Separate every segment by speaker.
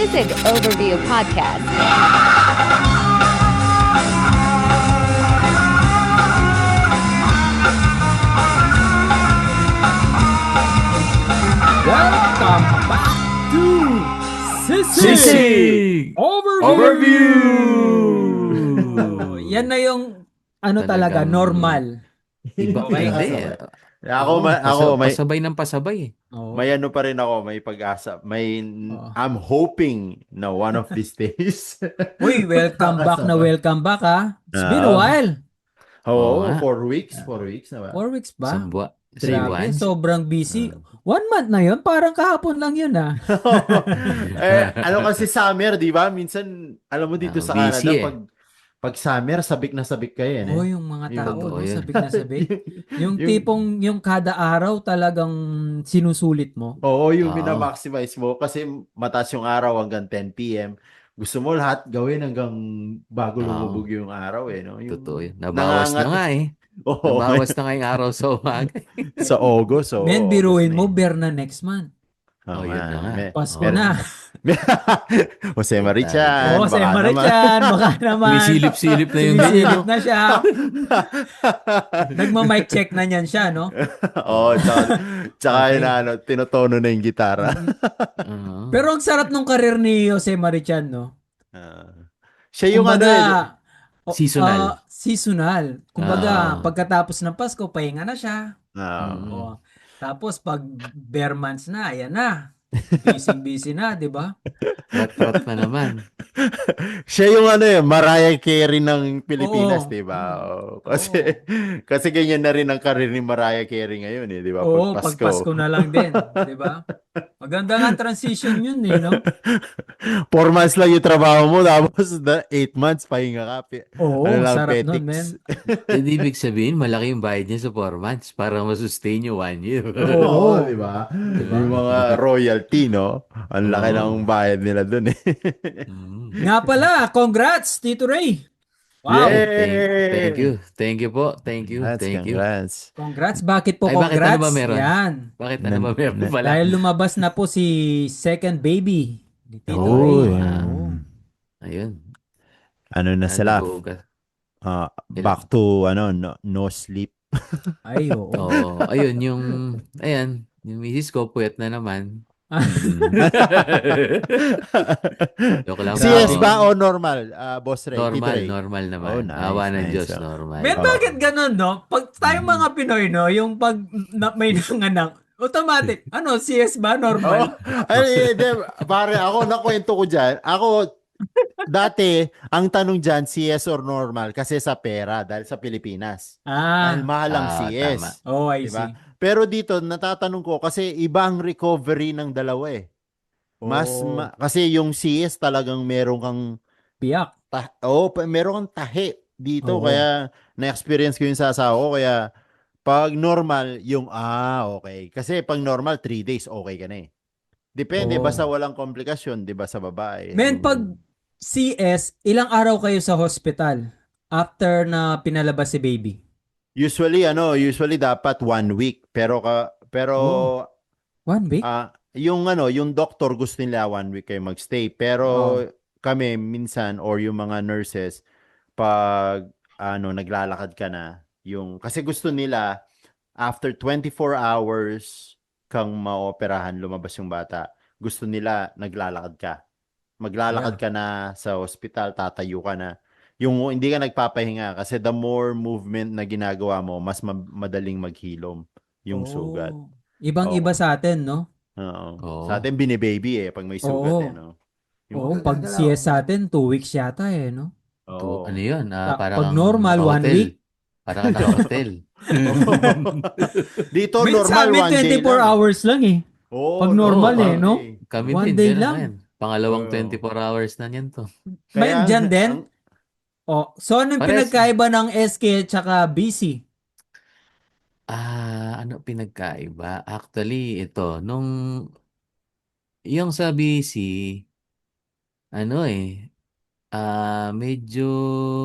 Speaker 1: Sisig Overview Podcast.
Speaker 2: Welcome back to
Speaker 3: Sisig
Speaker 2: Overview! Yan na yung talaga,
Speaker 3: Talagang
Speaker 2: normal.
Speaker 3: Iba,
Speaker 2: Okay?
Speaker 3: hindi.
Speaker 4: Ako may
Speaker 3: Pasabay ng pasabay eh.
Speaker 2: Oo.
Speaker 4: may ano pa rin ako, may pag-asa.
Speaker 2: Oo.
Speaker 4: I'm hoping na one of these days.
Speaker 2: Uy, welcome back ha. It's been a while.
Speaker 3: Oo
Speaker 4: Oo,
Speaker 3: nga.
Speaker 4: 4 weeks na ba?
Speaker 2: 4 weeks ba?
Speaker 3: Isang buwan.
Speaker 2: Grabe, sobrang busy. 1 month na yun, parang kahapon lang yun ah.
Speaker 4: Ano kasi summer, di ba? Minsan, alam mo dito sa
Speaker 3: busy
Speaker 4: Canada,
Speaker 3: eh.
Speaker 4: pag summer, sabik na sabik kayo.
Speaker 2: Oo, yung mga tao,
Speaker 3: totoo
Speaker 2: no?
Speaker 3: yun.
Speaker 2: Sabik na sabik. Yung
Speaker 4: Yung-
Speaker 2: tipong, yung kada araw talagang sinusulit mo.
Speaker 4: Oo, yung
Speaker 3: Oo.
Speaker 4: minamaximize mo kasi mataas yung araw hanggang 10 p.m. Gusto mo lahat gawin hanggang bago
Speaker 3: Oo.
Speaker 4: lumubog yung araw no? Yung
Speaker 3: Totoo yun. Nabawas na nga eh.
Speaker 4: Oo,
Speaker 3: Nabawas na nga yung araw sa umaga.
Speaker 4: sa August. So,
Speaker 2: Men, biruin mo, bear na next month.
Speaker 3: Oh, yun na nga.
Speaker 2: Pasko
Speaker 3: Oo.
Speaker 2: na.
Speaker 4: Jose Marichan.
Speaker 2: Oo, Jose
Speaker 4: baka
Speaker 2: Marichan, baka naman.
Speaker 3: Sumisilip-silip na yung
Speaker 2: Sumisilip
Speaker 3: gano.
Speaker 2: na siya. Nagma-mic check na niyan siya, no?
Speaker 4: naman. Oo, tsaka
Speaker 2: Okay.
Speaker 4: yun na, tinotono na yung gitara.
Speaker 3: Oo.
Speaker 2: Pero ang sarap nung karir ni Jose Marichan, no?
Speaker 4: Siya yung
Speaker 2: Kumbaga,
Speaker 3: Seasonal.
Speaker 2: seasonal. Kumbaga,
Speaker 3: Ah.
Speaker 2: pagkatapos ng Pasko, pahinga na siya.
Speaker 3: Mm.
Speaker 2: Oo. Tapos, pag bare months na, ayan na. Busy na, di ba?
Speaker 3: Rat-rat na naman.
Speaker 4: siya yung Mariah Carey ng Pilipinas,
Speaker 2: Oo.
Speaker 4: di ba? Oo. Kasi ganyan na rin ang karir ni Mariah Carey ngayon, di ba?
Speaker 2: Oo,
Speaker 4: Pag
Speaker 2: pag Pasko na lang din. Di ba? Maganda nga transition yun, eh, no?
Speaker 4: 4 months lang yung trabaho mo, tapos 8 months pahinga ka.
Speaker 2: Oo,
Speaker 4: Ano lang,
Speaker 2: sarap nun,
Speaker 4: petics.
Speaker 2: men.
Speaker 3: Hindi ibig sabihin, malaki yung bayad niya sa 4 months para masustain yung 1 year.
Speaker 2: Oo.
Speaker 4: Oo, di ba?
Speaker 2: Diba?
Speaker 4: Yung mga royalty, no? Ang laki
Speaker 3: Oo.
Speaker 4: ng bayad nila dun eh.
Speaker 3: Mm.
Speaker 2: Nga pala, congrats, Tito Ray. Wow.
Speaker 4: Yay!
Speaker 3: Thank you po. Thank you.
Speaker 4: Congrats.
Speaker 2: Congrats. Bakit po
Speaker 3: Ay, bakit
Speaker 2: congrats?
Speaker 3: ano ba meron?
Speaker 2: Yan.
Speaker 3: Bakit ano ba meron pala?
Speaker 2: Dahil lumabas na po si second baby ni Tito
Speaker 4: Uy.
Speaker 2: Ray.
Speaker 3: Ah. Ayun.
Speaker 4: Ano na sila?
Speaker 3: Nag-uugas.
Speaker 4: Back to no sleep.
Speaker 2: Ay, oo.
Speaker 3: Oo. Ayun, yung misis ko, puyat na naman. Joke lang.
Speaker 4: CS
Speaker 2: Grabe.
Speaker 4: ba o normal? Boss Ray, Tito
Speaker 3: Normal,
Speaker 4: Ray?
Speaker 3: normal naman.
Speaker 4: Oh, nice,
Speaker 3: Awa ng
Speaker 4: nice.
Speaker 3: Diyos, normal.
Speaker 2: Men, bakit ganun, no? Pag tayong mga Pinoy, no? Yung pag may nanganak, automatic. CS ba? Normal?
Speaker 4: Ay, pare, ako nakwento ko dyan. Ako, dati, ang tanong dyan, CS or normal? Kasi sa pera, dahil sa Pilipinas. Dahil mahal ang CS.
Speaker 3: Tama.
Speaker 2: Oh, I
Speaker 4: Diba?
Speaker 2: see.
Speaker 4: Pero dito, natatanong ko, kasi ibang recovery ng dalawa eh.
Speaker 2: Oh,
Speaker 4: Kasi yung CS talagang meron kang
Speaker 2: piyak.
Speaker 4: meron kang tahi dito.
Speaker 2: Oo.
Speaker 4: Kaya na-experience ko yung sa asawa ko. Kaya pag normal, okay. Kasi pag normal, 3 days, okay ka na eh. Depende,
Speaker 2: Oo.
Speaker 4: basta walang komplikasyon, di ba, sa babae.
Speaker 2: Men, pag CS, ilang araw kayo sa hospital after na pinalabas si baby?
Speaker 4: Usually dapat 1 week. Pero
Speaker 2: Oh. 1 week?
Speaker 4: yung doctor gusto nila 1 week kayo magstay. Pero kami minsan or yung mga nurses pag naglalakad ka na, kasi gusto nila after 24 hours kang maoperahan, lumabas yung bata. Gusto nila naglalakad ka. Maglalakad ka na sa hospital, tatayo ka na. Yung hindi ka nagpapahinga kasi the more movement na ginagawa mo, mas madaling maghilom yung sugat.
Speaker 2: Ibang-iba sa atin, no?
Speaker 4: Oo.
Speaker 3: Oo.
Speaker 4: Sa atin binibaby pag may sugat
Speaker 2: Oo.
Speaker 4: no.
Speaker 2: Oo, pag CS sa atin, 2 weeks yata no?
Speaker 4: Oo.
Speaker 3: Ano yun? Para
Speaker 2: Pag
Speaker 3: kang
Speaker 2: normal, 1
Speaker 3: naka-hotel.
Speaker 2: week.
Speaker 3: Para ka naka-hotel.
Speaker 4: Dito
Speaker 2: Men,
Speaker 4: normal
Speaker 2: sa amin,
Speaker 4: 1 day
Speaker 2: 24
Speaker 4: lang.
Speaker 2: hours lang eh.
Speaker 4: Oo,
Speaker 2: Pag normal
Speaker 3: Oo,
Speaker 2: no?
Speaker 3: Kami
Speaker 2: 1
Speaker 3: din,
Speaker 2: day
Speaker 3: ganun
Speaker 2: lang.
Speaker 3: na yan. Pangalawang
Speaker 4: Oo.
Speaker 3: 24 hours na yan to.
Speaker 2: Men, dyan din? So anong
Speaker 3: Pares-
Speaker 2: pinagkaiba ng SK tsaka BC?
Speaker 3: Ano pinagkaiba? Actually, ito, yung sa BC, medyo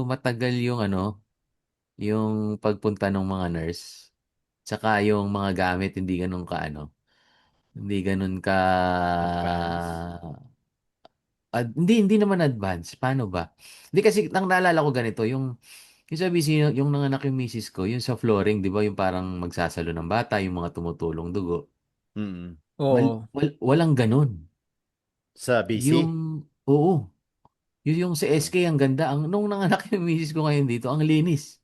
Speaker 3: matagal yung pagpunta ng mga nurse. Tsaka yung mga gamit, hindi ganun ka. Hindi naman advance. Paano ba? Hindi kasi, ang naalala ko ganito, yung sabi yung nanganak yung misis ko, yung sa flooring, di ba, yung parang magsasalo ng bata, yung mga tumutulong dugo.
Speaker 4: Mm.
Speaker 2: Oo.
Speaker 3: Walang ganun.
Speaker 4: Sa BC?
Speaker 3: Oo, yung sa SK, ang ganda. Nung nanganak yung misis ko ngayon dito, ang linis.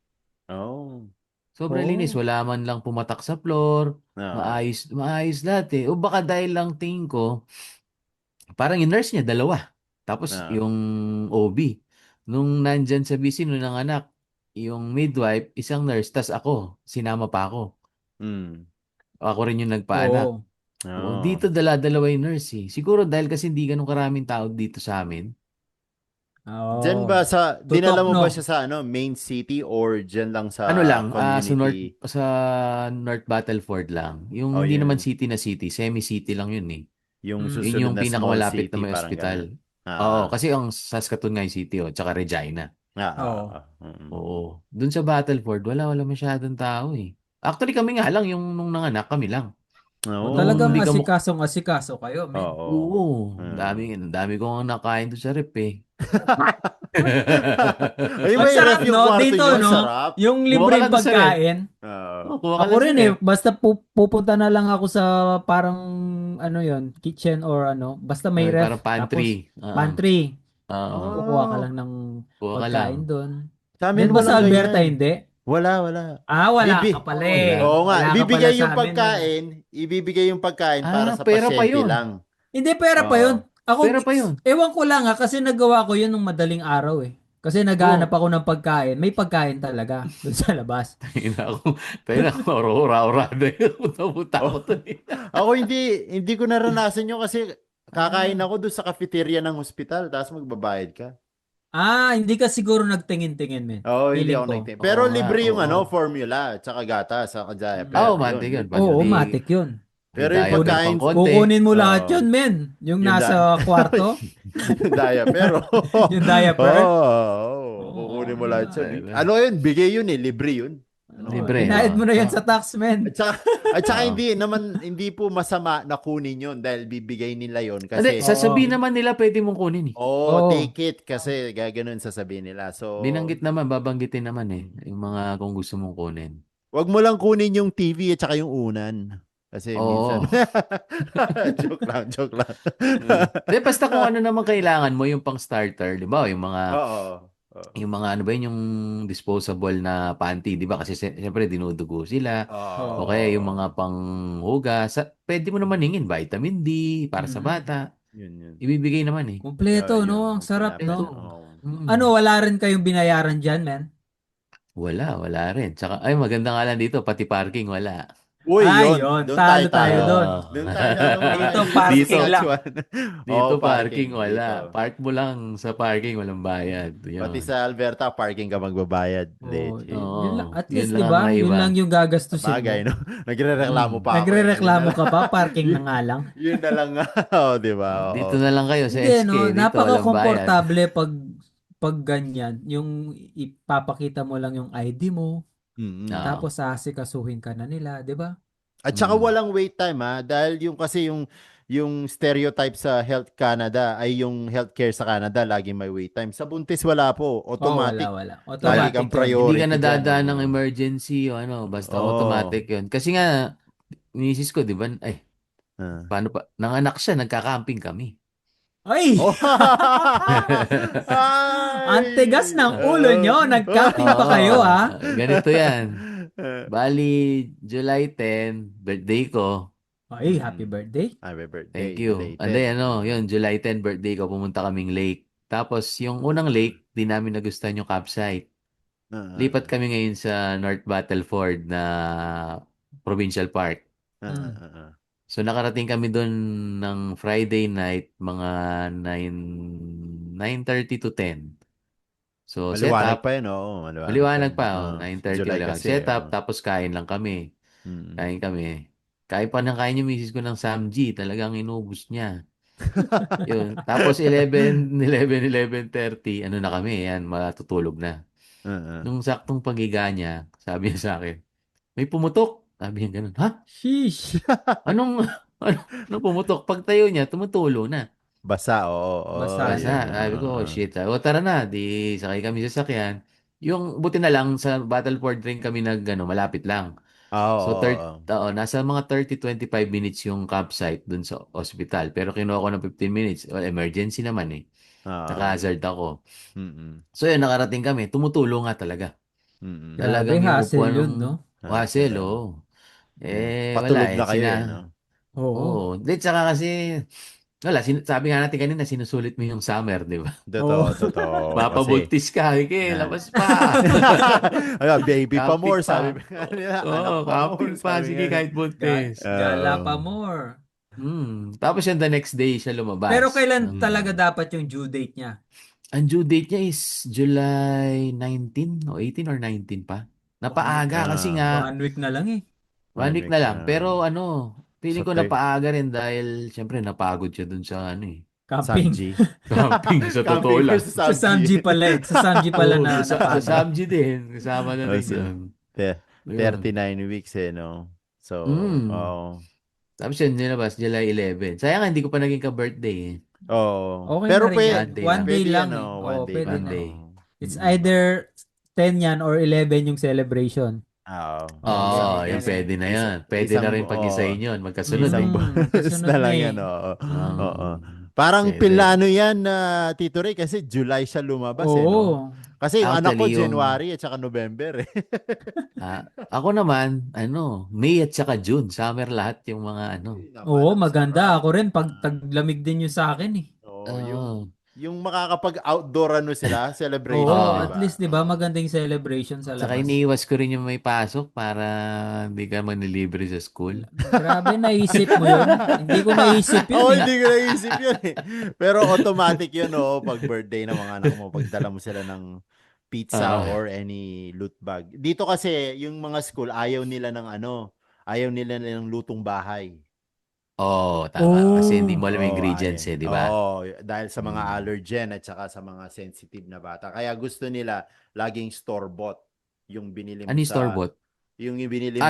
Speaker 4: Oh.
Speaker 3: Sobrang linis.
Speaker 2: Oo.
Speaker 3: Wala man lang pumatak sa floor.
Speaker 4: Ah.
Speaker 3: Maayos, maayos lahat eh. O baka dahil lang tingin ko, parang yung nurse niya, dalawa. Tapos
Speaker 4: Ah.
Speaker 3: yung OB. Nung nandyan sa BC, nung nanganak, yung midwife, isang nurse, tas ako, sinama pa ako.
Speaker 4: Mm.
Speaker 3: Ako rin yung nagpaanak.
Speaker 2: Oo.
Speaker 3: O,
Speaker 4: Oh.
Speaker 3: dito dala-dalawa yung nurse eh. Siguro dahil kasi hindi ganun karaming tao dito sa amin.
Speaker 4: Diyan ba
Speaker 2: Oo.
Speaker 4: dinala
Speaker 2: Tutok,
Speaker 4: mo
Speaker 2: no?
Speaker 4: ba siya sa main city or diyan lang sa
Speaker 3: Ano lang,
Speaker 4: community?
Speaker 3: sa North Battleford lang. Yung
Speaker 4: Oh,
Speaker 3: hindi naman
Speaker 4: yun.
Speaker 3: city na city, semi-city lang yun eh.
Speaker 4: Yung
Speaker 2: Mm.
Speaker 3: Yun
Speaker 4: susunod
Speaker 3: yung
Speaker 4: na small
Speaker 3: pinakamalapit na
Speaker 4: city,
Speaker 3: may
Speaker 4: parang
Speaker 3: ospital.
Speaker 4: ganun.
Speaker 3: Oo,
Speaker 4: Ah.
Speaker 3: kasi ang Saskatoon nga yung city, tsaka Regina.
Speaker 4: Ah. Ah.
Speaker 2: Oo.
Speaker 4: Ah. Mm.
Speaker 3: Oo. Doon sa Battleford, wala masyadong tao eh. Actually kami nga lang, yung nung nanganak kami lang.
Speaker 2: O
Speaker 3: Nung
Speaker 2: talagang
Speaker 4: Oh.
Speaker 3: hindi ka mo,
Speaker 2: asikaso kayo, men.
Speaker 4: Oo.
Speaker 3: oo,
Speaker 4: Mm.
Speaker 3: ang dami ko nga nakain doon sa rep eh.
Speaker 4: Ay,
Speaker 2: Ang
Speaker 4: may ref
Speaker 2: sarap,
Speaker 4: yung
Speaker 2: no?
Speaker 4: kwarto
Speaker 2: Dito,
Speaker 4: nyo.
Speaker 2: no?
Speaker 4: Sarap.
Speaker 2: Yung
Speaker 3: Kuha ka
Speaker 2: libreng
Speaker 3: lang doon sa rep.
Speaker 2: pagkain.
Speaker 4: Ah.
Speaker 3: Oh, kuha ka
Speaker 2: Ako
Speaker 3: lang sa
Speaker 2: rin eh,
Speaker 3: rep.
Speaker 2: basta pupunta na lang ako sa parang ano yon kitchen or ano, basta may
Speaker 3: Ay,
Speaker 2: ref,
Speaker 3: parang pantry.
Speaker 2: tapos
Speaker 3: Oo.
Speaker 2: pantry.
Speaker 3: Oo.
Speaker 2: Kukuha ka
Speaker 4: Oh.
Speaker 2: lang ng
Speaker 3: Kuha ka lang.
Speaker 2: pagkain doon.
Speaker 4: Sa amin
Speaker 2: Yan ba sa
Speaker 4: walang
Speaker 2: Alberta,
Speaker 4: ganyan.
Speaker 2: hindi?
Speaker 4: Wala.
Speaker 2: Wala ka
Speaker 4: Bibi.
Speaker 2: pala
Speaker 3: Wala.
Speaker 2: eh.
Speaker 4: Oo nga,
Speaker 2: Wala ka pala sa amin, men.
Speaker 4: ibibigay yung pagkain para sa
Speaker 3: Pera pa
Speaker 4: pasyente
Speaker 3: yun.
Speaker 4: lang.
Speaker 2: Hindi, pera pa yun.
Speaker 4: Oo.
Speaker 3: Pera pa yun.
Speaker 2: Ewan ko lang kasi nagawa ko yun nung madaling araw eh. Kasi naghahanap
Speaker 3: Oo.
Speaker 2: ako ng pagkain. May pagkain talaga doon sa labas.
Speaker 3: Tayo na ako, ora-orada yun. Punta-punta
Speaker 4: Oh.
Speaker 3: ko to eh.
Speaker 4: Ako hindi ko naranasan yun kasi kakain ako doon sa cafeteria ng hospital tapos magbabayad ka.
Speaker 2: Hindi ka siguro nagtingin-tingin, men.
Speaker 4: Oo, hindi
Speaker 2: Feeling
Speaker 4: ako
Speaker 2: ko.
Speaker 4: nagtin.
Speaker 3: Oo
Speaker 4: Pero
Speaker 3: nga,
Speaker 4: libre yung
Speaker 3: oo.
Speaker 4: formula, tsaka gatas, tsaka
Speaker 2: Mm.
Speaker 4: diaper, yun.
Speaker 3: Matik yun. Pag
Speaker 2: Oo,
Speaker 3: di,
Speaker 2: matik yun.
Speaker 3: may
Speaker 4: Pero yung
Speaker 3: diaper
Speaker 2: Kukunin,
Speaker 3: pang
Speaker 4: pagkain,
Speaker 3: konti.
Speaker 2: kukunin mo lahat
Speaker 4: oo,
Speaker 2: yun, men. Yung
Speaker 4: yung
Speaker 2: nasa kwarto,
Speaker 4: yung diaper,
Speaker 2: yung diaper.
Speaker 4: kukunin
Speaker 2: Oo,
Speaker 4: mo
Speaker 2: di
Speaker 4: lahat
Speaker 2: ba?
Speaker 4: yun.
Speaker 3: Diba?
Speaker 4: Ano yun, bigay yun libre yun. Ano,
Speaker 3: Libre,
Speaker 2: Binayad
Speaker 3: oo.
Speaker 2: mo na yan
Speaker 3: So,
Speaker 2: sa tax, men.
Speaker 4: at saka
Speaker 3: oo.
Speaker 4: hindi po masama na kunin yun dahil bibigay nila yun
Speaker 3: Hindi,
Speaker 4: kasi
Speaker 2: Oo.
Speaker 3: sasabihin naman nila pwede mong kunin eh.
Speaker 2: Oo.
Speaker 4: take it kasi gaganon sasabihin nila. So,
Speaker 3: Binanggit naman, babanggitin naman eh. Yung mga kung gusto mong kunin.
Speaker 4: wag mo lang kunin yung TV at saka yung unan. Kasi minsan,
Speaker 3: Oo.
Speaker 4: joke lang.
Speaker 3: Hindi, basta kung ano naman kailangan mo, yung pang starter, di ba?
Speaker 4: Oo. Oo.
Speaker 3: Yung mga ano ba yun, yung disposable na panty, di ba? Kasi siyempre dinudugo sila. O
Speaker 2: Oo.
Speaker 3: kaya yung
Speaker 4: Oo.
Speaker 3: mga panghugas, pwede mo naman hingin vitamin D para sa
Speaker 2: Mm.
Speaker 3: bata.
Speaker 4: Yun.
Speaker 3: Ibibigay naman eh.
Speaker 2: Kompleto,
Speaker 4: Yun,
Speaker 2: no? Ang sarap,
Speaker 4: kompleto.
Speaker 3: Ito.
Speaker 2: no?
Speaker 4: Oo.
Speaker 3: Mm.
Speaker 2: Wala rin kayong binayaran dyan, men?
Speaker 3: Wala rin. Tsaka, ay, maganda nga lang dito, pati parking, wala.
Speaker 4: Uy, yun.
Speaker 2: Yun.
Speaker 4: Doon
Speaker 2: Talo tayo
Speaker 4: tayo.
Speaker 2: doon.
Speaker 3: Ah.
Speaker 4: Doon tayo sa
Speaker 2: Dito,
Speaker 3: Dito,
Speaker 2: parking lang.
Speaker 4: Saskatchewan.
Speaker 3: dito
Speaker 4: Oo,
Speaker 3: parking,
Speaker 4: dito.
Speaker 3: wala. Park mo lang sa parking, walang bayad.
Speaker 4: Pati
Speaker 3: Yun.
Speaker 4: sa Alberta, parking ka magbabayad.
Speaker 2: Oh,
Speaker 4: Legit.
Speaker 2: yun lang.
Speaker 3: Oo,
Speaker 2: At
Speaker 3: yun
Speaker 2: least, di
Speaker 3: lang ang
Speaker 2: ba? Yun
Speaker 3: maiba.
Speaker 2: lang yung gagastusin
Speaker 4: Bagay,
Speaker 2: mo.
Speaker 4: no? Nagre-reklamo
Speaker 3: Mm.
Speaker 4: pa ako.
Speaker 2: Nagre-reklamo ka pa, parking na
Speaker 4: Yun,
Speaker 2: nga lang.
Speaker 4: yun na lang nga. Di ba?
Speaker 3: Dito
Speaker 4: Oo.
Speaker 3: na lang kayo sa
Speaker 2: Hindi, no?
Speaker 3: SK, dito walang bayad.
Speaker 2: Napaka-komportable pag ganyan. Yung ipapakita mo lang yung ID mo,
Speaker 4: Mm-mm.
Speaker 3: Oo.
Speaker 2: tapos asikasuhin ka na nila, di ba?
Speaker 4: At saka
Speaker 3: Mm.
Speaker 4: walang wait time ha dahil yung stereotype sa Health Canada ay yung healthcare sa Canada lagi may wait time. Sa buntis wala po, automatic.
Speaker 2: Wala.
Speaker 4: Lagi
Speaker 2: Automatic
Speaker 4: kang
Speaker 2: yun.
Speaker 3: Hindi ka
Speaker 4: priority diyan.
Speaker 3: nadadaan ng emergency o ano, basta
Speaker 4: Oo.
Speaker 3: automatic yun. Kasi nga, misis ko, di ba,
Speaker 4: Ah.
Speaker 3: paano pa, nanganak siya, nagka-camping kami.
Speaker 2: Ay!
Speaker 4: Oh.
Speaker 2: Ang tigas
Speaker 4: Ay!
Speaker 2: ng ulo nyo. Nag-camping pa
Speaker 3: Oo,
Speaker 2: kayo, ha?
Speaker 3: ganito yan. Bali, July 10, birthday ko.
Speaker 2: Ay, happy birthday.
Speaker 4: Happy birthday,
Speaker 3: Thank you.
Speaker 4: belated.
Speaker 3: Yun, July 10 birthday ko, pumunta kaming lake. Tapos, yung unang lake, di namin nagustuhan yung campsite.
Speaker 4: Ah,
Speaker 3: Lipat kami ngayon sa North Battleford na Provincial Park.
Speaker 2: Mm.
Speaker 3: So, nakarating kami doon ng Friday night, mga 9:30 to 10. So, set
Speaker 4: Maliwanag
Speaker 3: up.
Speaker 4: pa yun, oo. Maliwanag pa
Speaker 3: Maliwanag
Speaker 4: yun.
Speaker 3: pa, 9:30
Speaker 4: July
Speaker 3: wala.
Speaker 4: kasi.
Speaker 3: Set up, tapos kain lang kami.
Speaker 4: Mm.
Speaker 3: Kain kami. Kain pa ng kain yung misis ko ng Samji. Talagang inubos niya. Yun. Tapos 11:30, ano na kami, yan, matutulog na.
Speaker 4: Uh-uh.
Speaker 3: Nung saktong pagiga niya, sabi niya sa akin, may pumutok. Sabi niya ganun, ha?
Speaker 2: Sheesh.
Speaker 3: Anong, anong pumutok? Pagtayo niya, tumutulo na.
Speaker 4: Basa, oo.
Speaker 2: Basa.
Speaker 3: Basta, sabi ko, oh, shit. O tara na, di sakay kami sa sakyan. Yung buti na lang sa Battleford rin kami malapit lang. So,
Speaker 4: Oo.
Speaker 3: nasa mga 30-25 minutes yung campsite dun sa hospital. Pero kinuha ko ng 15 minutes. Well, emergency naman eh.
Speaker 4: Oo.
Speaker 3: Naka-hazard ako.
Speaker 4: Mm.
Speaker 3: So, yun, nakarating kami. Tumutulong nga talaga.
Speaker 4: Mm.
Speaker 2: Grabe,
Speaker 3: Talagang yung
Speaker 2: hassle
Speaker 3: upuan
Speaker 2: yun,
Speaker 3: ng
Speaker 2: no?
Speaker 3: hassle,
Speaker 4: Sila.
Speaker 3: oh. Wala
Speaker 4: Patulog
Speaker 3: eh.
Speaker 4: na kayo eh, no?
Speaker 2: Oo.
Speaker 3: Oo. Di, tsaka kasi, wala, sabi nga natin kanina, sinusulit mo yung summer, di ba?
Speaker 2: Oo.
Speaker 4: Totoo. Kasi,
Speaker 3: Mapabuntis ka,
Speaker 4: na,
Speaker 3: labas pa.
Speaker 4: Ayun, baby pa
Speaker 3: Camping
Speaker 4: more, sabi
Speaker 3: pa.
Speaker 4: nila. Anak
Speaker 3: Oo,
Speaker 4: pa more,
Speaker 3: camping pa.
Speaker 4: sabi
Speaker 3: Sige,
Speaker 4: nga.
Speaker 3: kahit buntis.
Speaker 2: Gala pa more.
Speaker 3: Tapos yun, the next day siya
Speaker 2: Pero
Speaker 3: lumabas.
Speaker 2: kailan talaga dapat yung due date niya?
Speaker 3: Ang due date niya is July 19 o 18 or 19 pa.
Speaker 2: One,
Speaker 3: Napaaga kasi nga,
Speaker 2: 1 week na lang eh.
Speaker 3: 1 week
Speaker 4: 1 week
Speaker 3: na lang.
Speaker 4: na.
Speaker 3: Pero
Speaker 4: Sa
Speaker 3: feeling ko napaaga rin dahil syempre napagod siya dun sa
Speaker 2: Camping.
Speaker 4: Samji.
Speaker 3: camping sa totoo
Speaker 4: Camping
Speaker 3: lang.
Speaker 4: sa
Speaker 2: Sa
Speaker 4: Samji.
Speaker 2: Samji pala eh. Sa Samji pala
Speaker 3: Oo,
Speaker 2: na
Speaker 3: sa
Speaker 2: napagod.
Speaker 3: Samji din. Kasama na rin
Speaker 4: So,
Speaker 3: yun. Ayun.
Speaker 4: 39 weeks eh, no? So,
Speaker 3: Mm. Tapos yun, nilabas, July 11. Sayang nga, hindi ko pa naging ka-birthday eh.
Speaker 2: Okay
Speaker 4: Pero
Speaker 2: na rin yan.
Speaker 3: One day
Speaker 2: One
Speaker 3: lang.
Speaker 2: day
Speaker 4: pwede
Speaker 2: lang
Speaker 4: yan,
Speaker 2: eh.
Speaker 4: one
Speaker 2: Oo,
Speaker 4: day
Speaker 2: pwede
Speaker 3: One
Speaker 4: lang.
Speaker 2: na.
Speaker 3: day.
Speaker 2: It's
Speaker 3: Mm.
Speaker 2: either 10 yan or 11 yung celebration.
Speaker 3: Oo,
Speaker 2: Isang
Speaker 3: yung
Speaker 2: weekend.
Speaker 3: pwede na yan. Pwede na rin pag-isahin yun. Magkasunod eh.
Speaker 4: Isang buwan
Speaker 2: Magkasunod
Speaker 4: na
Speaker 2: na
Speaker 4: lang
Speaker 2: eh.
Speaker 4: yan, oo. Oo.
Speaker 3: Um,
Speaker 4: Parang
Speaker 3: Pwede.
Speaker 4: pinlano yan na Tito Ray kasi July siya lumabas eh, no?
Speaker 2: Oo.
Speaker 4: Kasi yung anak ko
Speaker 3: Actually,
Speaker 4: January at saka November eh.
Speaker 3: ako naman, May at saka June. Summer lahat yung mga
Speaker 2: Oo,
Speaker 4: Naman ang
Speaker 2: maganda.
Speaker 4: sarap.
Speaker 2: Ako rin pag taglamig din yung sa akin eh.
Speaker 4: Oo,
Speaker 3: Oo.
Speaker 4: yung makakapag-outdoor sila, celebration,
Speaker 2: Oo,
Speaker 4: di
Speaker 3: Oo.
Speaker 2: at
Speaker 4: ba?
Speaker 2: least 'di ba magandang celebration sa
Speaker 3: Tsaka
Speaker 2: labas.
Speaker 3: iniiwas ko rin yung may pasok para hindi ka manilibre sa school.
Speaker 2: Grabe naisip mo 'yun. Hindi ko naisip 'yun
Speaker 4: Oo,
Speaker 2: eh.
Speaker 4: hindi ko naisip yun eh. Pero automatic yun, oh, pag birthday ng mga anak mo, pagdala mo sila ng pizza
Speaker 3: Oo.
Speaker 4: or any loot bag. Dito kasi, yung mga school, ayaw nila ng lutong bahay.
Speaker 3: Oo, tama. Kasi hindi mo
Speaker 2: Oh.
Speaker 3: alam yung ingredients di ba?
Speaker 4: Oo, dahil sa mga
Speaker 3: Mm.
Speaker 4: allergen at saka sa mga sensitive na bata. Kaya gusto nila laging store-bought yung binili mo
Speaker 3: Ano yung
Speaker 4: sa
Speaker 3: store-bought?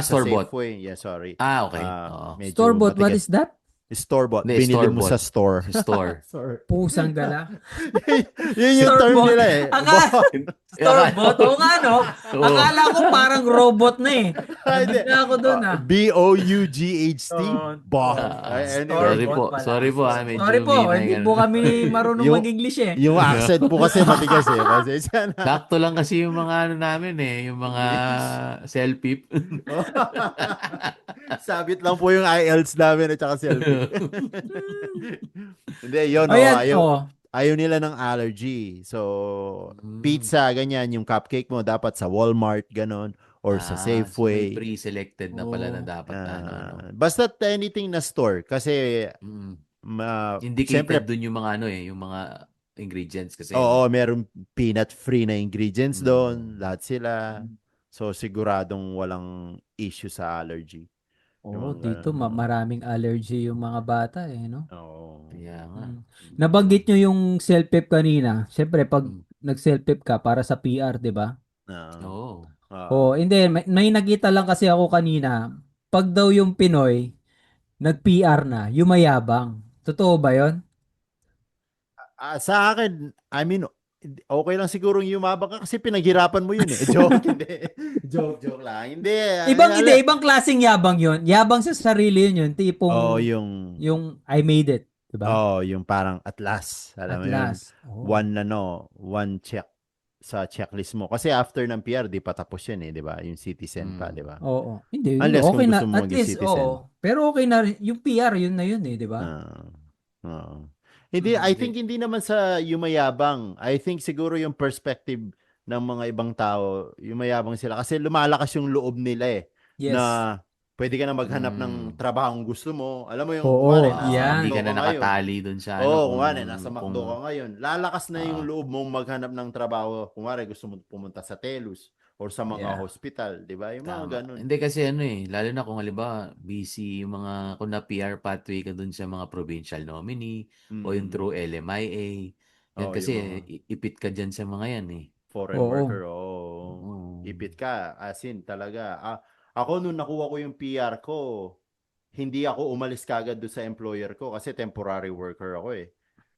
Speaker 3: Store-bought.
Speaker 4: Safeway. Yeah, sorry.
Speaker 3: Okay. Oo.
Speaker 4: Medyo
Speaker 2: Store-bought, what
Speaker 4: matigas.
Speaker 2: is that?
Speaker 4: Store-bought.
Speaker 3: Hindi,
Speaker 4: Binili mo sa
Speaker 3: store-bought.
Speaker 4: store.
Speaker 3: Sa store.
Speaker 2: Pusang gala.
Speaker 4: Yun yung term
Speaker 2: Store-bought.
Speaker 4: nila eh.
Speaker 2: Store-bought. Oo nga no.
Speaker 3: Oo.
Speaker 2: Akala ko parang robot na eh.
Speaker 4: Hindi.
Speaker 2: Nabigla ako doon ah.
Speaker 4: BOUGHT.
Speaker 2: Oo.
Speaker 4: Bah.
Speaker 3: Sorry po.
Speaker 2: pala.
Speaker 3: Sorry po. Medyo
Speaker 2: Sorry po,
Speaker 3: humina
Speaker 2: hindi
Speaker 3: yung
Speaker 2: po kami marunong
Speaker 4: Yung-
Speaker 2: mag-English eh.
Speaker 4: Yung accent po kasi matigas eh. Pasensya na.
Speaker 3: Sakto lang kasi yung mga namin yung mga selfie.
Speaker 4: Sabit lang po yung IELTS namin at saka selfie. Hindi, yun.
Speaker 2: Ayan,
Speaker 4: Ayaw nila ng allergy. So, pizza, ganyan. Yung cupcake mo dapat sa Walmart, ganon. Or sa
Speaker 3: So may
Speaker 4: Safeway.
Speaker 3: pre-selected na pala na dapat
Speaker 4: Basta anything na store. Kasi,
Speaker 3: indicated
Speaker 4: siyempre,
Speaker 3: dun yung mga yung mga ingredients kasi.
Speaker 4: oo, meron peanut-free na ingredients doon. Lahat sila. So, siguradong walang issue sa allergy.
Speaker 2: Oo,
Speaker 4: Yung
Speaker 2: dito
Speaker 4: ganun.
Speaker 2: maraming allergy yung mga bata eh, no?
Speaker 4: Oo.
Speaker 3: Kaya nga.
Speaker 2: Nabanggit nyo yung self-pep kanina. Siyempre, pag nag-self-pep ka para sa PR, di ba?
Speaker 3: Oo.
Speaker 2: Oo, hindi. May nakita lang kasi ako kanina. Pag daw yung Pinoy, nag-PR na, yumayabang. Totoo ba yon?
Speaker 4: Sa akin, I mean, okay lang siguro yung yumabang ka kasi pinaghirapan mo yun eh. Joke, hindi. Joke lang. Hindi.
Speaker 2: Ibang klaseng yabang yon. Yabang sa sarili yun tipong
Speaker 4: Oh,
Speaker 2: yung I made it, di ba?
Speaker 4: Oh, yung parang at last. Alam mo yun.
Speaker 2: Last. Oh.
Speaker 4: One check sa checklist mo. Kasi after ng PR, di pa tapos yun eh, di ba? Yung citizen pa, di ba?
Speaker 2: Oo. Hindi,
Speaker 4: Unless
Speaker 2: okay
Speaker 4: kung
Speaker 2: na
Speaker 4: gusto mo
Speaker 2: at
Speaker 4: maging
Speaker 2: least
Speaker 4: citizen.
Speaker 2: Pero okay na rin. Yung PR yun na yun eh, di ba?
Speaker 4: Hindi, I think hindi naman sa yumayabang. I think siguro yung perspective ng mga ibang tao, yumayabang sila. Kasi lumalakas yung loob nila eh.
Speaker 2: Yes.
Speaker 4: Na pwede ka na maghanap ng trabahong gusto mo. Alam mo yung,
Speaker 2: Oo,
Speaker 4: kumari,
Speaker 2: yan.
Speaker 3: Hindi ka na
Speaker 4: ngayon.
Speaker 3: nakatali dun sa
Speaker 4: Kumari, nasa McDo ka ngayon. Lalakas na yung loob mong maghanap ng trabaho. Kumari, gusto mo pumunta sa Telus or sa mga hospital, di ba? Yung mga ganun.
Speaker 3: Hindi kasi lalo na kung halimbawa busy yung mga, kung na PR pathway ka dun sa mga provincial nominee o yung through LMIA. Yan kasi ipit ka dyan sa mga yan eh.
Speaker 4: Foreign worker, ipit ka. As in, talaga. Ako, nung nakuha ko yung PR ko, hindi ako umalis kagad doon sa employer ko kasi temporary worker ako eh.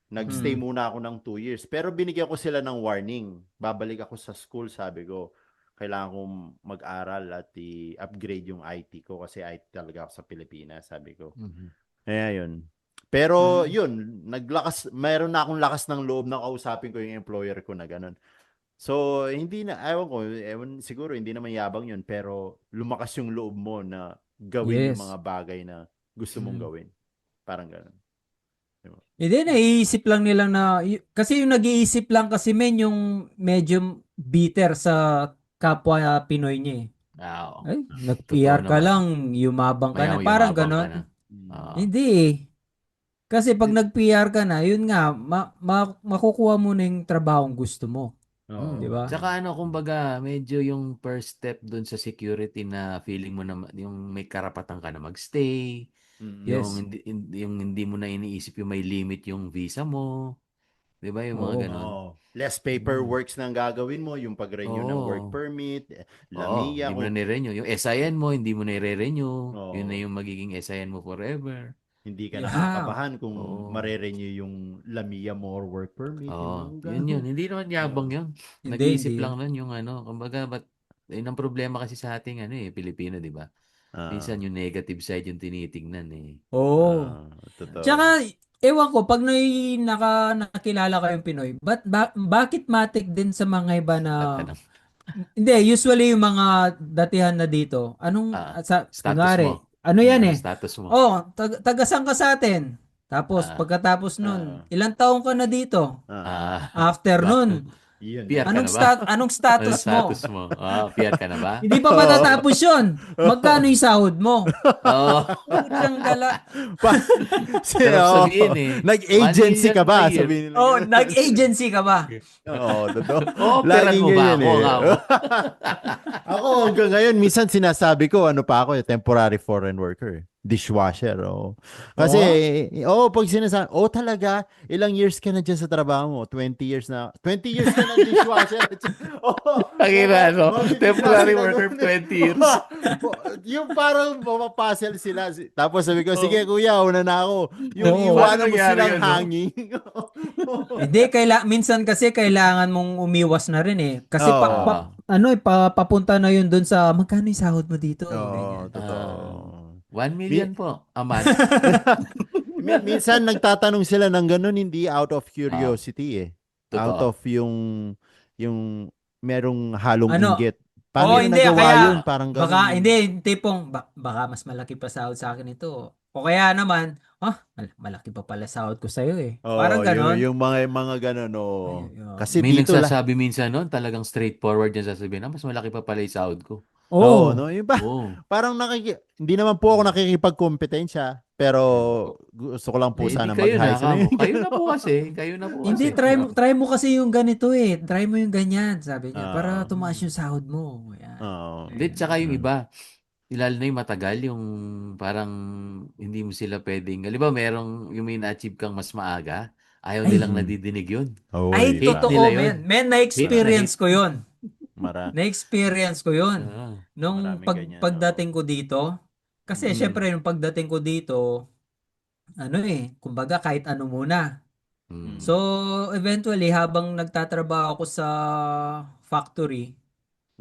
Speaker 4: Nagstay
Speaker 2: Mm.
Speaker 4: muna ako ng 2 years. Pero binigyan ko sila ng warning. Babalik ako sa school, sabi ko. Kailangan kong mag-aral at i-upgrade yung IT ko kasi IT talaga ako sa Pilipinas, sabi ko.
Speaker 3: Mhm.
Speaker 4: Kaya yun. Pero
Speaker 3: Mm.
Speaker 4: yun, mayroon na akong lakas ng loob na kausapin ko yung employer ko na ganun. So, hindi na, siguro hindi naman yabang yun, pero lumakas yung loob mo na gawin yung
Speaker 2: Yes.
Speaker 4: mga bagay na gusto mong
Speaker 3: Mm.
Speaker 4: gawin. Parang ganun. Diba?
Speaker 2: Hindi, naiisip lang nilang kasi yung nag-iisip lang kasi yung medyo bitter sa kapwa Pinoy niya eh.
Speaker 3: Oo.
Speaker 2: Ay,
Speaker 3: Totoo
Speaker 2: nag-PR ka
Speaker 3: naman.
Speaker 2: lang, yumabang ka na. Parang
Speaker 3: Yumabang ka
Speaker 2: ganon.
Speaker 3: na.
Speaker 4: Mm.
Speaker 2: Hindi eh. Kasi pag nag-PR ka na, yun nga, makukuha mo na yung trabahong gusto mo.
Speaker 4: Oo.
Speaker 2: Di ba?
Speaker 3: Tsaka kumbaga, medyo yung first step dun sa security na feeling mo na yung may karapatan ka na magstay,
Speaker 4: Mm.
Speaker 2: Yes.
Speaker 3: yung hindi mo na iniisip yung may limit yung visa mo, 'di ba? Yung mga
Speaker 2: Oo.
Speaker 3: ganon.
Speaker 4: Oo. Less
Speaker 3: Mm.
Speaker 4: paperworks na ang gagawin mo, yung pag-renew ng work
Speaker 3: Oo.
Speaker 4: permit,
Speaker 3: Oo,
Speaker 4: Lamia,
Speaker 3: hindi mo na ni-renew. Yung SIN mo, hindi mo na i-renew. Yun na
Speaker 4: Oo.
Speaker 3: yung magiging SIN mo forever.
Speaker 4: Hindi ka
Speaker 2: Yeah.
Speaker 4: nakakabahan kung
Speaker 3: Oo.
Speaker 4: mare-renew yung Lamia mo or work permit, yung
Speaker 3: Oo,
Speaker 4: mga
Speaker 3: yun.
Speaker 4: ganun.
Speaker 3: Hindi naman yabang yun.
Speaker 2: Hindi
Speaker 3: Nag-iisip
Speaker 2: yun.
Speaker 3: lang nun yung kumbaga, yun ang problema kasi sa ating Pilipino, di ba?
Speaker 4: Ah,
Speaker 3: Minsan yung negative side yung tinitignan eh.
Speaker 2: Oo.
Speaker 4: totoo.
Speaker 2: Tsaka, ewan ko, pag nakilala kayong Pinoy, bakit matik din sa mga iba na,
Speaker 3: Tatanong.
Speaker 2: hindi, usually yung mga datihan na dito,
Speaker 3: Status mo.
Speaker 2: kunwari, ano yan
Speaker 3: Ano
Speaker 2: eh,
Speaker 3: status mo?
Speaker 2: tagasang ka sa atin. Tapos,
Speaker 3: Ah,
Speaker 2: pagkatapos nun,
Speaker 4: Ah,
Speaker 2: ilang taong ka na dito?
Speaker 4: ah,
Speaker 2: After nun,
Speaker 4: yun.
Speaker 3: PR ka
Speaker 2: anong
Speaker 3: na ba?
Speaker 2: anong
Speaker 3: Ano
Speaker 2: status mo?
Speaker 3: status mo? PR ka na ba?
Speaker 2: Hindi pa
Speaker 4: Oo.
Speaker 2: matatapos yun. Magkano yung sahod mo?
Speaker 3: Oo.
Speaker 2: Putyang gala.
Speaker 4: Pa-
Speaker 3: Sarap
Speaker 4: Oo.
Speaker 3: sabihin eh. 1
Speaker 4: Nag-agency
Speaker 3: million
Speaker 4: ka ba?
Speaker 3: a year.
Speaker 4: Sabihin nila.
Speaker 2: Oh, nag-agency ka ba?
Speaker 4: Oo, totoo.
Speaker 3: Operan
Speaker 4: Laging
Speaker 3: mo ba
Speaker 4: ganyan
Speaker 3: ako?
Speaker 4: eh.
Speaker 3: Nga mo.
Speaker 4: Ako hanggang ngayon, minsan sinasabi ko, ano pa ako, temporary foreign worker. Dishwasher. Oh. Kasi, pag sinasabi, talaga, ilang years ka na dyan sa trabaho mo? 20 years na. 20 years ka na dishwasher.
Speaker 3: Tangina, temporary
Speaker 4: sila
Speaker 3: worker
Speaker 4: doon.
Speaker 3: 20 years.
Speaker 4: Yung parang mapapasel sila. Tapos sabi ko,
Speaker 3: Oh.
Speaker 4: sige kuya, una na ako. Yung
Speaker 2: Oo.
Speaker 4: iwanan
Speaker 3: Paano
Speaker 4: mo
Speaker 3: nangyari
Speaker 4: silang
Speaker 3: yun, no?
Speaker 4: hanging.
Speaker 2: Hindi, minsan kasi kailangan mong umiwas na rin eh. Kasi
Speaker 4: Oo.
Speaker 2: papunta na yun dun sa, magkano yung sahod mo dito?
Speaker 4: Oo,
Speaker 2: Ganyan.
Speaker 4: totoo.
Speaker 3: 1 million po a month.
Speaker 4: Minsan nagtatanong sila ng ganun, hindi out of curiosity eh. Out
Speaker 3: Totoo.
Speaker 4: of yung merong halong
Speaker 2: Ano?
Speaker 4: inggit. Paano nyo
Speaker 2: Hindi,
Speaker 4: nagawa
Speaker 2: kaya,
Speaker 4: yun? Parang ganun.
Speaker 2: baka, hindi, tipong, baka mas malaki pa sahod sa akin ito. O kaya naman, malaki pa pala sahod ko sa'yo eh. Parang ganon.
Speaker 4: yung mga ganun,
Speaker 2: Ay, ay.
Speaker 4: Kasi
Speaker 3: May
Speaker 4: dito
Speaker 3: nagsasabi minsan nun, talagang straightforward yan sasabihin, mas malaki pa pala yung sahod ko.
Speaker 2: Oo.
Speaker 4: no? Yung ba?
Speaker 3: Oo.
Speaker 4: Parang hindi naman po ako nakikipagkompetensya, pero gusto ko lang po
Speaker 3: Hindi
Speaker 4: sana
Speaker 3: kayo
Speaker 4: mag-hi
Speaker 3: na,
Speaker 4: sila.
Speaker 3: kamo. Kayo na po kasi. Kayo na po
Speaker 2: Hindi,
Speaker 3: kasi.
Speaker 2: try mo kasi yung ganito eh. Try mo yung ganyan, sabi niya. Para
Speaker 4: Ah.
Speaker 2: tumaas yung sahod mo. Yan.
Speaker 4: Oo.
Speaker 3: Hindi, tsaka yung iba, lalo na yung matagal, yung parang hindi mo sila pwedeng, halimbawa merong yung may na-achieve kang mas maaga, ayaw nilang nadidinig yun.
Speaker 2: Ay,
Speaker 3: Hate
Speaker 2: totoo,
Speaker 3: nila yun.
Speaker 2: men. Na-experience ko yun.
Speaker 4: Mara.
Speaker 2: Na-experience ko yun.
Speaker 3: Ah.
Speaker 2: Nung
Speaker 4: Maraming ganyan,
Speaker 2: pagdating ko dito, kasi
Speaker 4: Mm.
Speaker 2: syempre nung pagdating ko dito, kumbaga kahit ano muna.
Speaker 3: Mm.
Speaker 2: So, eventually, habang nagtatrabaho ako sa factory,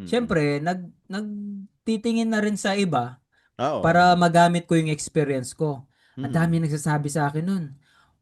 Speaker 2: syempre, nagtitingin na rin sa iba
Speaker 4: Oo.
Speaker 2: para magamit ko yung experience ko. Ang
Speaker 4: Mm.
Speaker 2: dami nagsasabi sa akin nun,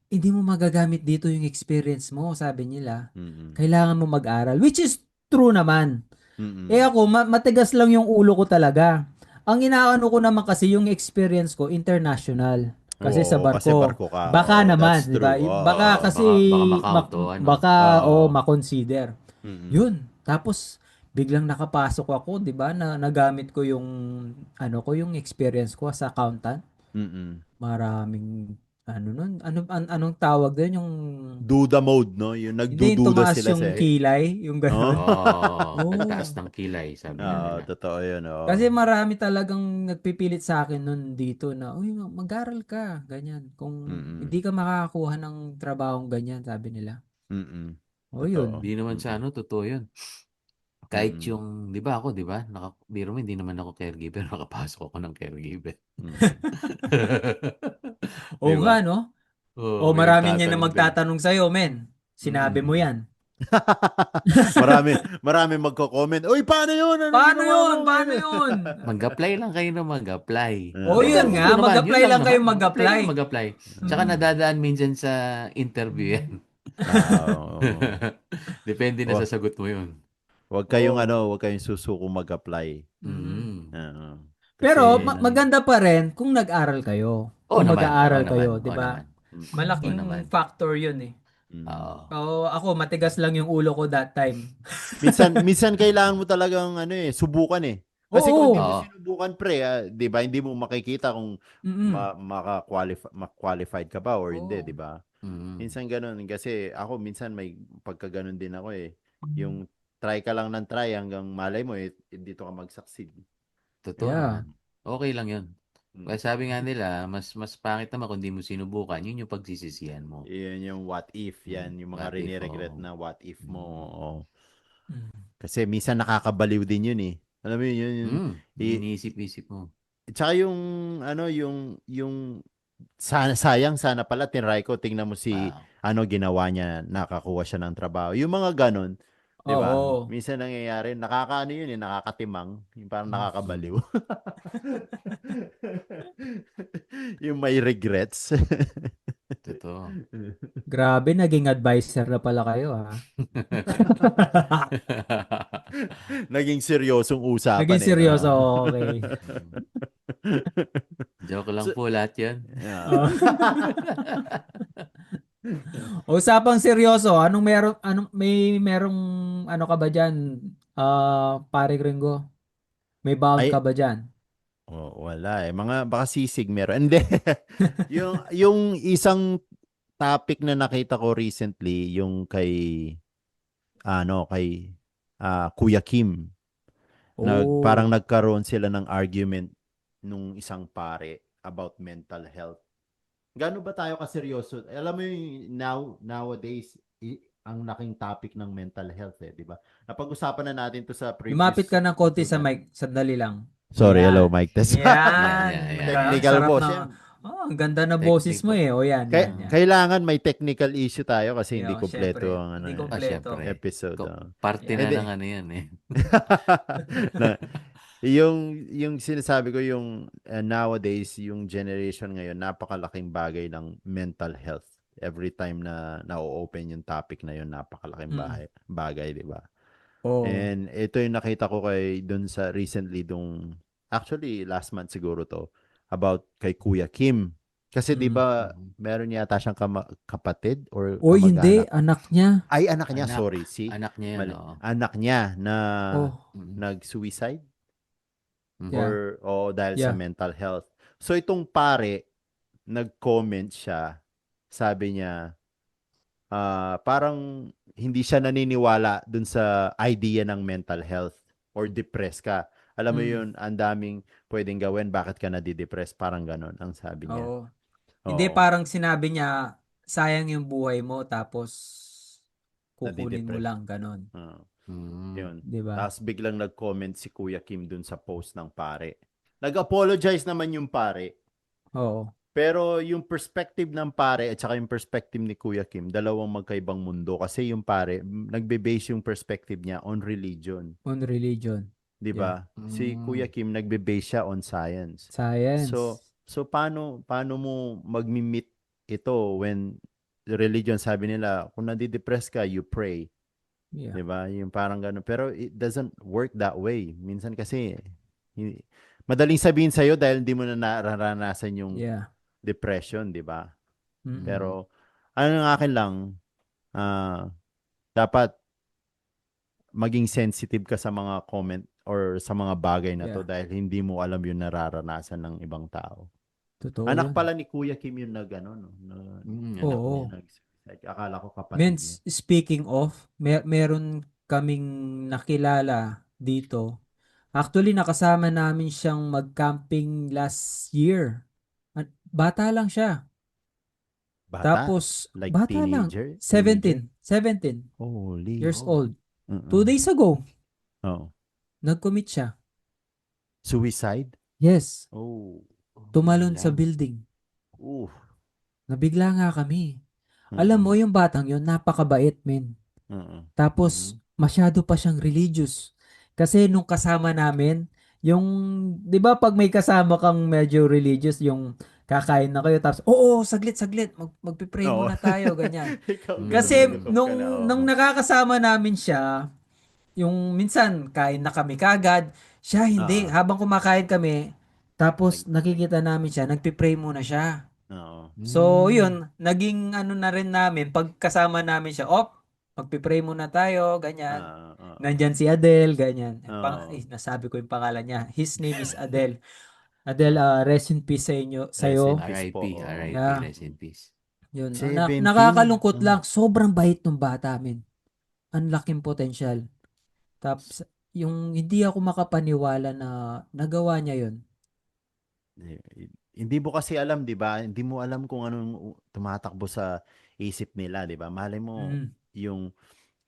Speaker 2: hindi mo magagamit dito yung experience mo, sabi nila.
Speaker 4: Mm.
Speaker 2: Kailangan mo mag-aral, which is true naman.
Speaker 4: Mm.
Speaker 2: Eh ako, matigas lang yung ulo ko talaga. Ang inaano ko naman kasi yung experience ko international. Kasi sa
Speaker 4: Oo, kasi
Speaker 2: barko,
Speaker 4: barko ka.
Speaker 2: baka
Speaker 4: Oo,
Speaker 2: naman,
Speaker 4: that's
Speaker 2: di ba?
Speaker 4: true. Oo.
Speaker 2: Baka kasi
Speaker 3: baka ma-count o ano.
Speaker 2: baka
Speaker 4: Oo.
Speaker 2: ma-consider.
Speaker 4: Mm.
Speaker 2: Yun. Tapos biglang nakapasok ako, 'di ba? Na nagamit ko yung yung experience ko sa accountant.
Speaker 4: Mm.
Speaker 2: Maraming anong tawag doon yung
Speaker 4: Duda mode, no? Yung
Speaker 2: hindi yung
Speaker 4: nagdududa
Speaker 2: tumaas
Speaker 4: sila
Speaker 2: yung
Speaker 4: sa...
Speaker 2: kilay, yung gano'n.
Speaker 3: Oo.
Speaker 2: Oo.
Speaker 3: Nagtaas ng kilay, sabi nga nila.
Speaker 4: totoo yun. Oo.
Speaker 2: Kasi marami talagang nagpipilit sa akin nun dito na, uy, mag-aral ka, ganyan. Kung
Speaker 4: Mm-mm.
Speaker 2: hindi ka makakakuha ng trabahong ganyan, sabi nila.
Speaker 4: Mm-mm.
Speaker 2: O
Speaker 4: Totoo.
Speaker 2: yun.
Speaker 3: Hindi naman sa totoo yun. Kahit
Speaker 4: Mm-mm.
Speaker 3: yung, di ba, biro mo, hindi naman ako caregiver, nakapasok ako ng caregiver.
Speaker 2: Oo
Speaker 4: Diba?
Speaker 2: nga, no?
Speaker 3: Oo,
Speaker 2: O
Speaker 3: may
Speaker 2: marami niya na
Speaker 3: nagtatanong din.
Speaker 2: magtatanong sa'yo, men. Sinabi mo yan.
Speaker 4: Marami magko-comment. Uy, paano yun? Ano
Speaker 2: Paano
Speaker 4: ginawa
Speaker 2: yun?
Speaker 4: mo?
Speaker 2: Paano yun?
Speaker 3: Mag-apply lang kayo na mag-apply.
Speaker 2: O
Speaker 4: Oo.
Speaker 2: yun
Speaker 3: Totoo
Speaker 2: nga,
Speaker 3: naman, yun
Speaker 2: mag-apply
Speaker 3: lang
Speaker 2: lang
Speaker 3: naman.
Speaker 2: kayo
Speaker 3: Mag-apply
Speaker 2: mag-apply.
Speaker 3: lang mag-apply. Tsaka
Speaker 2: Mm.
Speaker 3: nadadaan minsan sa interview yan.
Speaker 4: Oo.
Speaker 3: Depende na
Speaker 4: Oh,
Speaker 3: sa sagot mo yun.
Speaker 2: Oo.
Speaker 4: wag kayong susuko mag-apply.
Speaker 2: Mm.
Speaker 3: Mm.
Speaker 4: Oo.
Speaker 2: Pero
Speaker 4: Kasi
Speaker 2: maganda pa rin kung nag-aral kayo.
Speaker 3: Oo
Speaker 2: Kung
Speaker 3: naman, oo
Speaker 2: mag-aaral
Speaker 3: naman,
Speaker 2: kayo, 'di
Speaker 3: oo
Speaker 2: ba?
Speaker 3: naman. Oo naman.
Speaker 2: Malaking factor 'yun eh.
Speaker 4: mm.
Speaker 3: Oo.
Speaker 2: So, ako matigas lang yung ulo ko that time.
Speaker 4: Minsan kailangan mo talagang subukan eh. Kasi kung hindi mo
Speaker 2: Oo.
Speaker 3: Oo.
Speaker 4: sinubukan pre, 'di ba? Hindi mo makikita kung
Speaker 2: Mm.
Speaker 4: qualified ka ba or hindi, 'di
Speaker 2: Oo.
Speaker 4: ba?
Speaker 3: Mm.
Speaker 4: Minsan ganun kasi ako minsan may pagkaganon din ako eh. Yung try ka lang ng try hanggang malay mo dito ka mag-succeed.
Speaker 3: Totoo
Speaker 2: Yeah.
Speaker 3: naman. Okay lang yun.
Speaker 4: Mm.
Speaker 3: Kaya sabi nga nila, mas pangit naman kung di mo sinubukan, yun yung pagsisisihan mo.
Speaker 4: Yan yung what if, yan yung mga
Speaker 3: What if,
Speaker 4: riniregret
Speaker 3: oo.
Speaker 4: na what if mo.
Speaker 3: Mm.
Speaker 4: Oo.
Speaker 2: Mm.
Speaker 4: Kasi minsan nakakabaliw din yun eh. Alam mo yun.
Speaker 3: Iniisip-isip mo.
Speaker 4: Tsaka yung sayang sana pala tinry ko. Tingnan mo si
Speaker 3: Wow.
Speaker 4: ginawa niya, nakakuha siya ng trabaho. Yung mga ganon, 'di ba?
Speaker 2: Oo.
Speaker 4: Minsan nangyayari, nakakaano yun eh, nakakatimang, yung parang nakakabaliw. Yung may regrets.
Speaker 3: Totoo.
Speaker 2: Grabe, naging advisor na pala kayo ha.
Speaker 4: Naging seryosong usapan
Speaker 2: Naging
Speaker 4: eh, no?
Speaker 2: seryoso. Okay.
Speaker 3: Joke lang
Speaker 4: So,
Speaker 3: po lahat yan.
Speaker 4: yeah.
Speaker 2: Oh. Usapang seryoso, merong ano ka ba diyan? Pare Gringo. May bound
Speaker 4: Ay,
Speaker 2: ka ba diyan?
Speaker 4: wala eh. Baka sisig meron. Hindi. yung isang topic na nakita ko recently, yung kay Kuya Kim. Parang
Speaker 2: Oh.
Speaker 4: nagkaroon sila ng argument nung isang pare about mental health. Gaano ba tayo kaseryoso? Alam mo yung nowadays, ang laking topic ng mental health eh, di ba? Napag-usapan na natin to sa
Speaker 2: Lumapit
Speaker 4: previous
Speaker 2: ka ng konti
Speaker 4: episode
Speaker 2: sa
Speaker 4: natin.
Speaker 2: mic. Sandali lang.
Speaker 4: Sorry, hello,
Speaker 2: Yan.
Speaker 4: mic test.
Speaker 3: Yan,
Speaker 2: Yan.
Speaker 3: yan, yan.
Speaker 4: Technical
Speaker 2: Sarap
Speaker 4: boss.
Speaker 2: na.
Speaker 4: Yan.
Speaker 2: Oh, ang ganda na boses mo
Speaker 3: Technical.
Speaker 2: eh. O yan, yan, yan.
Speaker 4: Kailangan may technical issue tayo kasi hindi
Speaker 2: Yo,
Speaker 4: kompleto
Speaker 2: syempre.
Speaker 4: ang
Speaker 2: Hindi
Speaker 3: Siyempre.
Speaker 2: kompleto.
Speaker 4: episode.
Speaker 3: Parte
Speaker 2: Yan.
Speaker 3: na
Speaker 4: Hindi.
Speaker 3: ng ano yan eh.
Speaker 4: na, yung sinasabi ko yung nowadays yung generation ngayon napakalaking bagay ng mental health. Every time na na-open yung topic na yun, napakalaking
Speaker 2: Mm.
Speaker 4: bagay, di ba?
Speaker 2: Oh.
Speaker 4: And ito yung nakita ko dun sa recently actually last month siguro to about kay Kuya Kim. Kasi di
Speaker 2: Mm.
Speaker 4: ba meron yata siyang kapatid or
Speaker 2: O hindi,
Speaker 4: kamag-anak.
Speaker 2: anak niya.
Speaker 4: Ay, anak niya,
Speaker 3: Anak.
Speaker 4: sorry.
Speaker 3: Anak niya yan,
Speaker 4: Mali.
Speaker 3: oo.
Speaker 4: Anak niya na
Speaker 2: Oh,
Speaker 4: nag-suicide
Speaker 2: yeah.
Speaker 4: or dahil sa
Speaker 2: Yeah.
Speaker 4: mental health. So itong pare, nag-comment siya, sabi niya, parang hindi siya naniniwala dun sa idea ng mental health or depressed ka. Alam mo
Speaker 2: Mm.
Speaker 4: yun, ang daming pwedeng gawin, bakit ka nadidepress? Parang ganon ang sabi niya.
Speaker 2: Oo. Hindi,
Speaker 4: Oo,
Speaker 2: parang sinabi niya, sayang yung buhay mo, tapos kukunin mo
Speaker 4: nadidepress.
Speaker 2: lang, ganon.
Speaker 4: Yun.
Speaker 2: Di ba?
Speaker 4: Tapos biglang nag-comment si Kuya Kim dun sa post ng pare. Nag-apologize naman yung pare.
Speaker 2: Oo.
Speaker 4: Pero yung perspective ng pare at saka yung perspective ni Kuya Kim, dalawang magkaibang mundo. Kasi yung pare, nagbe-base yung perspective niya on religion.
Speaker 2: On religion.
Speaker 4: 'Di ba? Si Kuya Kim nagbe-base siya on science.
Speaker 2: Science.
Speaker 4: So paano mo magmi-meet ito when the religion, sabi nila, kung nadidepress ka, you pray.
Speaker 2: Yeah.
Speaker 4: 'Di ba? Yung parang gano'n. Pero it doesn't work that way. Minsan kasi madaling sabihin sa iyo dahil hindi mo na nararanasan yung
Speaker 2: Yeah.
Speaker 4: depression, 'di ba?
Speaker 2: Mm-mm.
Speaker 4: Pero ano ng akin lang, dapat maging sensitive ka sa mga comment or sa mga bagay na to
Speaker 2: Yeah.
Speaker 4: dahil hindi mo alam yung nararanasan ng ibang tao.
Speaker 2: Totoo
Speaker 4: Anak
Speaker 2: yun.
Speaker 4: pala ni Kuya Kim yung nag-ano, no? Anak
Speaker 2: Oo.
Speaker 4: niya nag-suicide. Akala ko kapatid
Speaker 2: Men,
Speaker 4: niya.
Speaker 2: speaking of, meron kaming nakilala dito. Actually, nakasama namin siyang mag-camping last year. At bata lang siya.
Speaker 4: Bata?
Speaker 2: Tapos,
Speaker 4: Like
Speaker 2: bata lang.
Speaker 4: teenager?
Speaker 2: 17
Speaker 4: Holy.
Speaker 2: years old.
Speaker 4: Uh-uh.
Speaker 2: 2 days ago,
Speaker 4: Oh.
Speaker 2: nag-commit siya.
Speaker 4: Suicide?
Speaker 2: Yes.
Speaker 4: Oh.
Speaker 2: Tumalon
Speaker 3: Wala.
Speaker 2: sa building.
Speaker 4: Ooh.
Speaker 2: Nabigla nga kami. Alam mo,
Speaker 4: Mm.
Speaker 2: yung batang yun, napakabait, men.
Speaker 4: Mm.
Speaker 2: Tapos, masyado pa siyang religious. Kasi nung kasama namin, yung, di ba pag may kasama kang medyo religious, yung kakain na kayo, tapos, oo, saglit, saglit, magpipray
Speaker 4: Oo.
Speaker 2: muna tayo, ganyan.
Speaker 4: Ikaw,
Speaker 2: Kasi
Speaker 3: Mm.
Speaker 4: gutom ka na.
Speaker 2: nung
Speaker 4: Oo.
Speaker 2: nakakasama namin siya, yung minsan, kain na kami kagad, siya hindi.
Speaker 4: Oo.
Speaker 2: Habang kumakain kami, tapos
Speaker 4: Nag,
Speaker 2: nakikita namin siya, nagpipray muna siya.
Speaker 4: oo.
Speaker 2: So,
Speaker 3: Mm.
Speaker 2: yun, naging ano na rin namin, pag kasama namin siya, magpipray muna tayo, ganyan.
Speaker 4: Oo.
Speaker 2: Nandyan si Adele, ganyan.
Speaker 4: Oo.
Speaker 2: Nasabi ko yung pangalan niya. His name is Adele. Adele,
Speaker 4: Oo.
Speaker 2: rest in peace sa inyo,
Speaker 4: Rest in
Speaker 2: sa'yo.
Speaker 4: peace po.
Speaker 3: RIP,
Speaker 4: Oo.
Speaker 3: RIP,
Speaker 2: Yeah,
Speaker 3: rest in peace.
Speaker 2: yun.
Speaker 4: 17.
Speaker 2: Nakakalungkot lang, sobrang bait ng bata, min. Ang laking potensyal. Tapos, yung hindi ako makapaniwala na nagawa niya yun.
Speaker 4: Hindi mo kasi alam, 'di ba? Hindi mo alam kung anong tumatakbo sa isip nila, 'di ba? Malay mo
Speaker 2: Mm.
Speaker 4: yung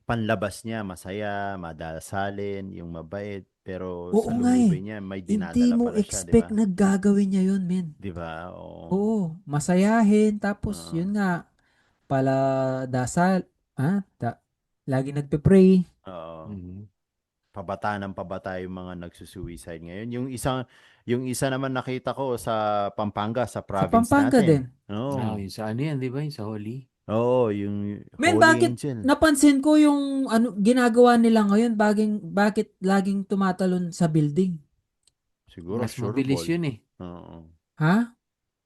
Speaker 4: panlabas niya masaya, madasalin, yung mabait, pero
Speaker 2: Oo
Speaker 4: sa
Speaker 2: nga eh.
Speaker 4: loobin niya may
Speaker 2: Hindi
Speaker 4: dinadala
Speaker 2: mo
Speaker 4: pala siya, 'di
Speaker 2: expect
Speaker 4: ba?
Speaker 2: na gagawin niya yun, men.
Speaker 4: 'Di ba? Oo.
Speaker 2: Oo, masayahin. Tapos,
Speaker 4: Oo.
Speaker 2: yun nga, pala dasal, lagi nagpe-pray.
Speaker 4: Oo.
Speaker 3: Mhm.
Speaker 4: Pabata ng pabata yung mga nagsusuicide ngayon. Yung isa naman nakita ko sa Pampanga, sa
Speaker 2: Sa
Speaker 4: province
Speaker 2: Pampanga din.
Speaker 4: natin. Oo.
Speaker 3: Yung sa ano yan, di ba? Yung sa Holy.
Speaker 4: Oo, yung
Speaker 2: Men,
Speaker 4: Holy
Speaker 2: bakit
Speaker 4: Angel.
Speaker 2: napansin ko yung ginagawa nila ngayon, bakit laging tumatalon sa building?
Speaker 4: Siguro
Speaker 3: Mas
Speaker 4: sure
Speaker 3: mabilis
Speaker 4: ball.
Speaker 3: yun eh.
Speaker 4: Oo.
Speaker 2: Ha?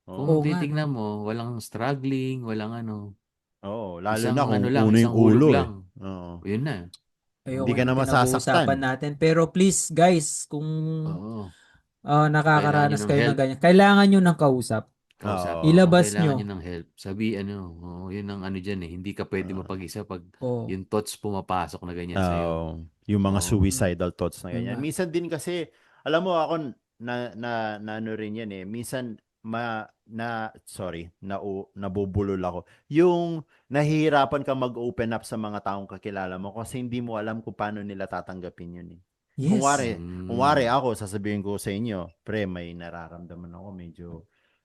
Speaker 3: Kung
Speaker 2: Oo
Speaker 4: Oo.
Speaker 2: nga, no?
Speaker 3: titignan mo, walang struggling, walang ano.
Speaker 4: Oo, lalo
Speaker 3: Isang
Speaker 4: na kung
Speaker 3: ano lang,
Speaker 4: uno yung
Speaker 3: isang hulog
Speaker 4: ulo eh.
Speaker 3: lang.
Speaker 4: Oo.
Speaker 3: Yun na.
Speaker 4: Hindi
Speaker 2: Ayoko
Speaker 4: ka
Speaker 3: Oo.
Speaker 4: na
Speaker 2: ng
Speaker 4: masasaktan.
Speaker 2: pinag-uusapan natin. Pero please, guys, kung
Speaker 3: Oo. Kailangan nyo
Speaker 2: nakakaranas
Speaker 3: ng
Speaker 2: kayo ng
Speaker 3: help.
Speaker 2: ganyan, kailangan nyo ng kausap.
Speaker 3: Kausapin mo.
Speaker 4: Oo.
Speaker 2: Ilabas
Speaker 3: Kailangan nyo
Speaker 2: nyo.
Speaker 3: ng help. Sabi, yun ang ano dyan eh. Hindi ka pwede
Speaker 4: Oo.
Speaker 3: mapag-isa pag
Speaker 2: Oo.
Speaker 3: yung thoughts pumapasok na ganyan sa'yo.
Speaker 4: Oo. Yung mga
Speaker 3: Oo.
Speaker 4: suicidal thoughts na
Speaker 2: Yun
Speaker 4: ganyan.
Speaker 2: nga.
Speaker 4: Minsan din kasi, alam mo ako, na ano rin yan eh. Minsan, nabubulol ako. Yung nahihirapan ka mag-open up sa mga taong kakilala mo kasi hindi mo alam kung paano nila tatanggapin yun eh.
Speaker 2: Yes.
Speaker 4: Kung wari
Speaker 3: Mm.
Speaker 4: ako, sasabihin ko sa inyo, pre, may nararamdaman ako, medyo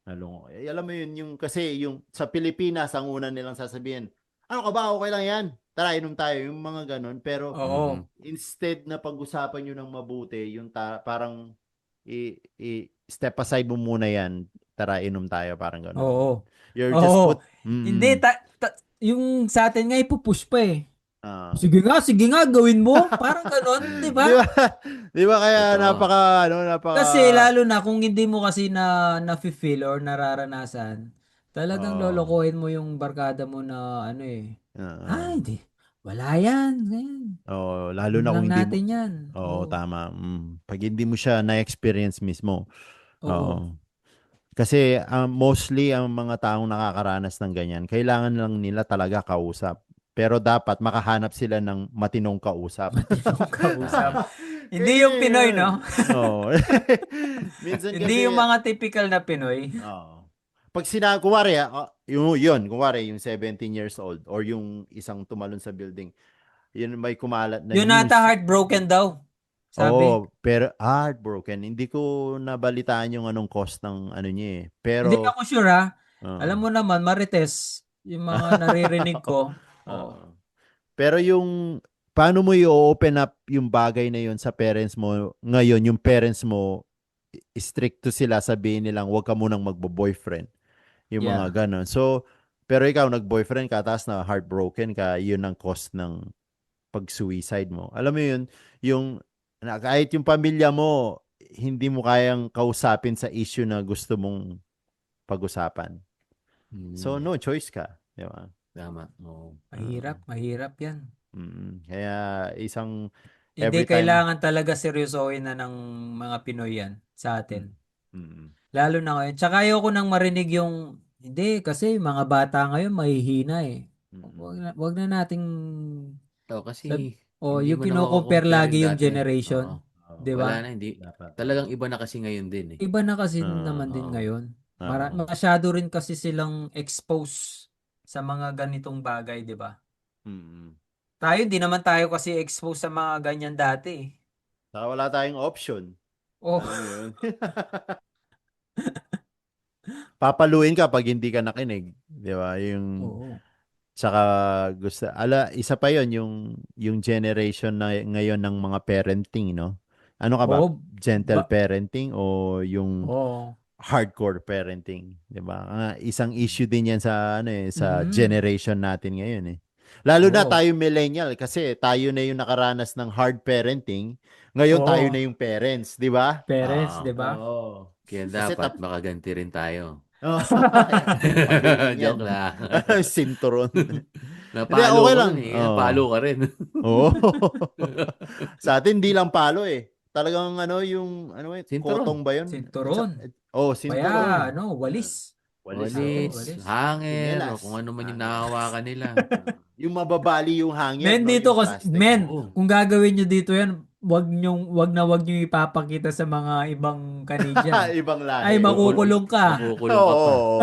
Speaker 4: nalungo. Alam mo yun, kasi yung sa Pilipinas, ang una nilang sasabihin, ano ka ba? Okay lang yan. Tara, inom tayo. Yung mga ganun. Pero
Speaker 2: Oo.
Speaker 3: Mhm.
Speaker 4: instead na pag-usapan nyo ng mabuti, yung parang step aside mo muna yan. Tara, inom tayo. Parang ganun.
Speaker 2: Oo.
Speaker 4: You're just
Speaker 2: Oo.
Speaker 4: put...
Speaker 2: Hindi, yung sa atin nga ipupush pa eh.
Speaker 4: Ah.
Speaker 2: Sige nga, gawin mo. Parang ganon, di
Speaker 4: Di
Speaker 2: ba?
Speaker 4: ba? Di ba kaya
Speaker 3: Totoo.
Speaker 4: napaka...
Speaker 2: Kasi lalo na kung hindi mo kasi na-feel or nararanasan, talagang
Speaker 4: Oo.
Speaker 2: lolokohin mo yung barkada mo na ano eh.
Speaker 4: Oo.
Speaker 2: Hindi. Wala yan. Ganyan.
Speaker 4: Oo, lalo
Speaker 2: Inom
Speaker 4: na kung
Speaker 2: lang
Speaker 4: hindi mo...
Speaker 2: natin yan.
Speaker 4: Oo,
Speaker 2: Oo.
Speaker 4: tama. Pag hindi mo siya na-experience mismo.
Speaker 2: Oo.
Speaker 4: Oo. Kasi mostly ang mga taong nakakaranas ng ganyan, kailangan lang nila talaga kausap. Pero dapat makahanap sila ng matinong kausap.
Speaker 2: Matinong kausap.
Speaker 3: Tama.
Speaker 2: Hindi
Speaker 4: Kasi,
Speaker 2: yung Pinoy, no?
Speaker 4: oo. Minsan
Speaker 2: Hindi yung
Speaker 4: kasi,
Speaker 2: mga typical na Pinoy.
Speaker 4: oo. Pag kunwari, kunwari, yung 17 years old or yung isang tumalon sa building, yun may kumalat na
Speaker 2: Yun ata
Speaker 4: news.
Speaker 2: heartbroken daw. Sabi.
Speaker 4: Oo, pero heartbroken. Hindi ko nabalitaan yung anong cost ng ano niya eh.
Speaker 2: Hindi
Speaker 4: Pero,
Speaker 2: ako sure ha.
Speaker 4: oo.
Speaker 2: Alam mo naman, Marites, yung mga naririnig ko.
Speaker 4: Oo.
Speaker 2: Oh.
Speaker 4: Pero paano mo i-open up yung bagay na yun sa parents mo ngayon, yung parents mo, stricto sila, sabihin nilang huwag ka munang magbo-boyfriend. Yung
Speaker 2: Yeah.
Speaker 4: mga ganon. So, pero ikaw, nag-boyfriend ka, tapos na heartbroken ka, yun ang cost ng pag-suicide mo. Alam mo yun, kahit yung pamilya mo, hindi mo kayang kausapin sa issue na gusto mong pag-usapan. So,
Speaker 3: Mm.
Speaker 4: no choice ka. Di ba?
Speaker 3: Tama. Oo.
Speaker 2: Mahirap yan.
Speaker 4: Kaya
Speaker 2: Hindi
Speaker 4: every time,
Speaker 2: kailangan talaga seryosohin na ng mga Pinoy yan sa
Speaker 4: mm,
Speaker 2: atin.
Speaker 4: mm,
Speaker 2: Lalo na ngayon. Tsaka ayoko nang marinig yung, hindi, kasi mga bata ngayon mahihina eh.
Speaker 4: mm,
Speaker 2: Wag na nating,
Speaker 3: Kasi
Speaker 2: o
Speaker 3: hindi
Speaker 2: yung
Speaker 3: mo na
Speaker 2: kino-compare
Speaker 3: mako-compare yung
Speaker 2: lagi yung
Speaker 3: dati. Oo.
Speaker 2: generation.
Speaker 4: oo,
Speaker 2: 'Di
Speaker 3: Wala
Speaker 2: ba?
Speaker 3: na, hindi.
Speaker 4: dapat,
Speaker 3: Talagang iba na kasi ngayon din eh.
Speaker 2: Iba na kasi naman din
Speaker 4: oo,
Speaker 2: ngayon.
Speaker 4: oo,
Speaker 2: Masyado rin kasi silang expose sa mga ganitong bagay, 'di ba?
Speaker 4: mm.
Speaker 2: Tayo, di naman tayo kasi expose sa mga ganyan dati eh.
Speaker 4: Saka wala tayong option.
Speaker 2: Oh,
Speaker 4: Alam mo yun? Papaluin ka pag hindi ka nakinig. Di ba? Yung,
Speaker 2: Oo.
Speaker 4: tsaka isa pa yon yung generation na ngayon ng mga parenting, no? Ano ka ba?
Speaker 2: Oo.
Speaker 4: Gentle parenting o yung
Speaker 2: Oo.
Speaker 4: hardcore parenting, 'di ba? Isang issue din 'yan sa
Speaker 2: Mm.
Speaker 4: generation natin ngayon eh. Lalo na
Speaker 2: Oo.
Speaker 4: tayo millennial kasi tayo na yung nakaranas ng hard parenting, ngayon tayo na
Speaker 2: Oo.
Speaker 4: yung parents, 'di ba?
Speaker 2: Parents,
Speaker 3: Ah,
Speaker 2: 'di ba?
Speaker 4: Oo.
Speaker 3: kaya
Speaker 4: Kasi
Speaker 3: dapat makaganti rin tayo.
Speaker 4: Oh, pagdating yan.
Speaker 3: Joke lang.
Speaker 4: Sinturon. Hindi,
Speaker 3: Napalo
Speaker 4: okay
Speaker 3: ko
Speaker 4: lang.
Speaker 3: nun eh.
Speaker 4: Oh.
Speaker 3: Napalo ka rin.
Speaker 4: Oo. Sa atin, hindi lang palo eh. Talagang yung,
Speaker 3: Sinturon.
Speaker 4: kotong ba yun?
Speaker 2: Sinturon. Kaya,
Speaker 4: Sinturon.
Speaker 2: walis.
Speaker 4: Ah, walis,
Speaker 2: Oo,
Speaker 4: oo.
Speaker 3: Walis,
Speaker 2: walis.
Speaker 3: hanger, o kung
Speaker 4: Tsinelas.
Speaker 3: ano man yung
Speaker 4: Hangers.
Speaker 3: nahawakan nila.
Speaker 4: Yung mababali yung hanger,
Speaker 2: Men
Speaker 4: no?
Speaker 2: dito
Speaker 4: Yung
Speaker 2: kasi,
Speaker 4: plastic.
Speaker 3: Oo.
Speaker 2: kung gagawin nyo dito yan, wag nyo ipapakita sa mga ibang Canadian.
Speaker 4: Ibang
Speaker 2: Ay,
Speaker 4: lahi. Oo.
Speaker 2: makukulong ka.
Speaker 3: Makukulong ka pa.
Speaker 4: Oo.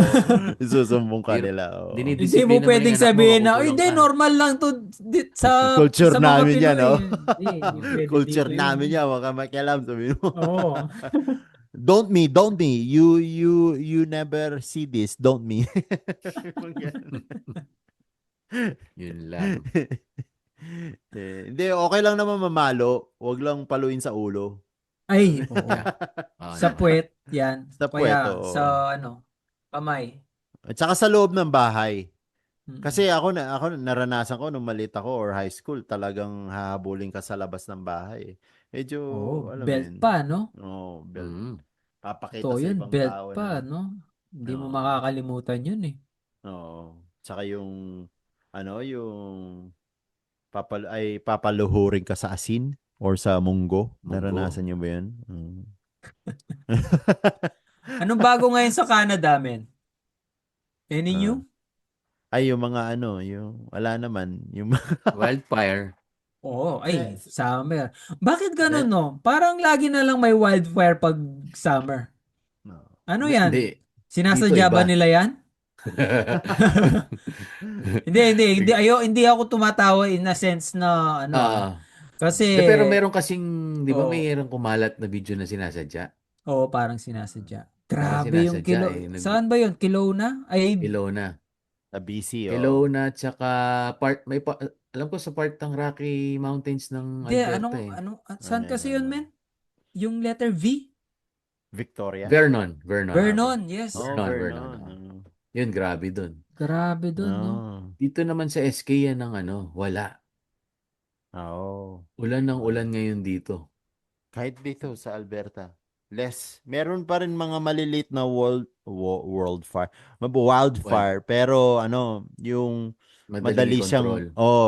Speaker 4: Isusumbong ka
Speaker 3: Dir-
Speaker 4: nila. Oo.
Speaker 2: Hindi mo
Speaker 3: Dinidisiplina mo na
Speaker 2: pwedeng
Speaker 3: yung anak mo,
Speaker 2: sabihin na, "Ay,
Speaker 3: makukulong
Speaker 2: hindi,
Speaker 3: ka.
Speaker 2: normal lang to
Speaker 4: Culture
Speaker 2: sa mga
Speaker 4: namin yan,
Speaker 2: Pinoy."
Speaker 4: no?
Speaker 2: Hindi pwede dito
Speaker 4: Culture
Speaker 2: yun.
Speaker 4: namin yan. Huwag ka makialam. Sabihin mo.
Speaker 2: Oo.
Speaker 4: Don't me. You never see this. Don't me.
Speaker 3: Yun lang.
Speaker 4: Hindi, okay lang naman mamalo. Huwag lang paluin sa ulo.
Speaker 2: Ay, oo.
Speaker 3: Yeah. Oo
Speaker 2: Sa
Speaker 3: naman.
Speaker 2: puwet, yan.
Speaker 4: Sa
Speaker 2: Kaya,
Speaker 4: puweto.
Speaker 2: sa kamay.
Speaker 4: At saka sa loob ng bahay.
Speaker 2: Mm.
Speaker 4: Kasi ako naranasan ko nung maliit ako or high school, talagang hahabulin ka sa labas ng bahay. Medyo,
Speaker 2: Oo,
Speaker 4: alam mo
Speaker 2: belt
Speaker 4: yun.
Speaker 2: pa, no?
Speaker 4: Oh, belt.
Speaker 3: Mm.
Speaker 4: Papakita
Speaker 2: Totoo
Speaker 4: sa
Speaker 2: yun,
Speaker 4: ibang
Speaker 2: belt
Speaker 4: tao
Speaker 2: pa,
Speaker 4: na,
Speaker 2: no? Hindi mo
Speaker 4: oo.
Speaker 2: makakalimutan yun eh.
Speaker 4: Oo. Tsaka yung papaluhurin ka sa asin or sa munggo.
Speaker 3: Munggo.
Speaker 4: Naranasan niyo ba yun?
Speaker 2: Anong bago ngayon sa Canada, men? Any
Speaker 4: Ah.
Speaker 2: new?
Speaker 4: Ay, yung mga wala naman. Yung
Speaker 3: Wildfire.
Speaker 2: Oo,
Speaker 4: Eh,
Speaker 2: ay, summer. Bakit ganun,
Speaker 4: eh,
Speaker 2: no? Parang lagi na lang may wildfire pag summer.
Speaker 4: no.
Speaker 2: Ano yan?
Speaker 3: Hindi. Dito
Speaker 2: Sinasadya ba
Speaker 3: iba.
Speaker 2: nila yan? Hindi ako tumatawa in a sense na
Speaker 3: Ah.
Speaker 2: kasi
Speaker 3: Pero meron kasing, di ba,
Speaker 2: oh,
Speaker 3: mayroong kumalat na video na sinasadya?
Speaker 2: parang sinasadya.
Speaker 3: Parang
Speaker 2: Grabe yung
Speaker 3: sinasadya
Speaker 2: kilo.
Speaker 3: eh.
Speaker 2: Saan ba yun? Kelowna? Ay,
Speaker 3: Ilona.
Speaker 4: Sa BC, oh.
Speaker 3: Kelowna, tsaka alam ko sa part ng Rocky Mountains ng
Speaker 2: hindi,
Speaker 3: Alberta eh.
Speaker 2: saan kasi yun, men? Yung letter V?
Speaker 4: Victoria?
Speaker 3: Vernon. Vernon.
Speaker 2: Vernon, yes.
Speaker 4: Oh,
Speaker 3: Vernon.
Speaker 4: Vernon.
Speaker 3: Yun, grabe dun.
Speaker 2: Grabe dun, no?
Speaker 4: No.
Speaker 3: Dito naman sa SK yan ng wala.
Speaker 4: Oo.
Speaker 3: Ulan ng ulan ngayon dito.
Speaker 4: Kahit dito sa Alberta. Less. Meron pa rin mga maliliit na wildfire. Pero yung
Speaker 3: Madaling i-control.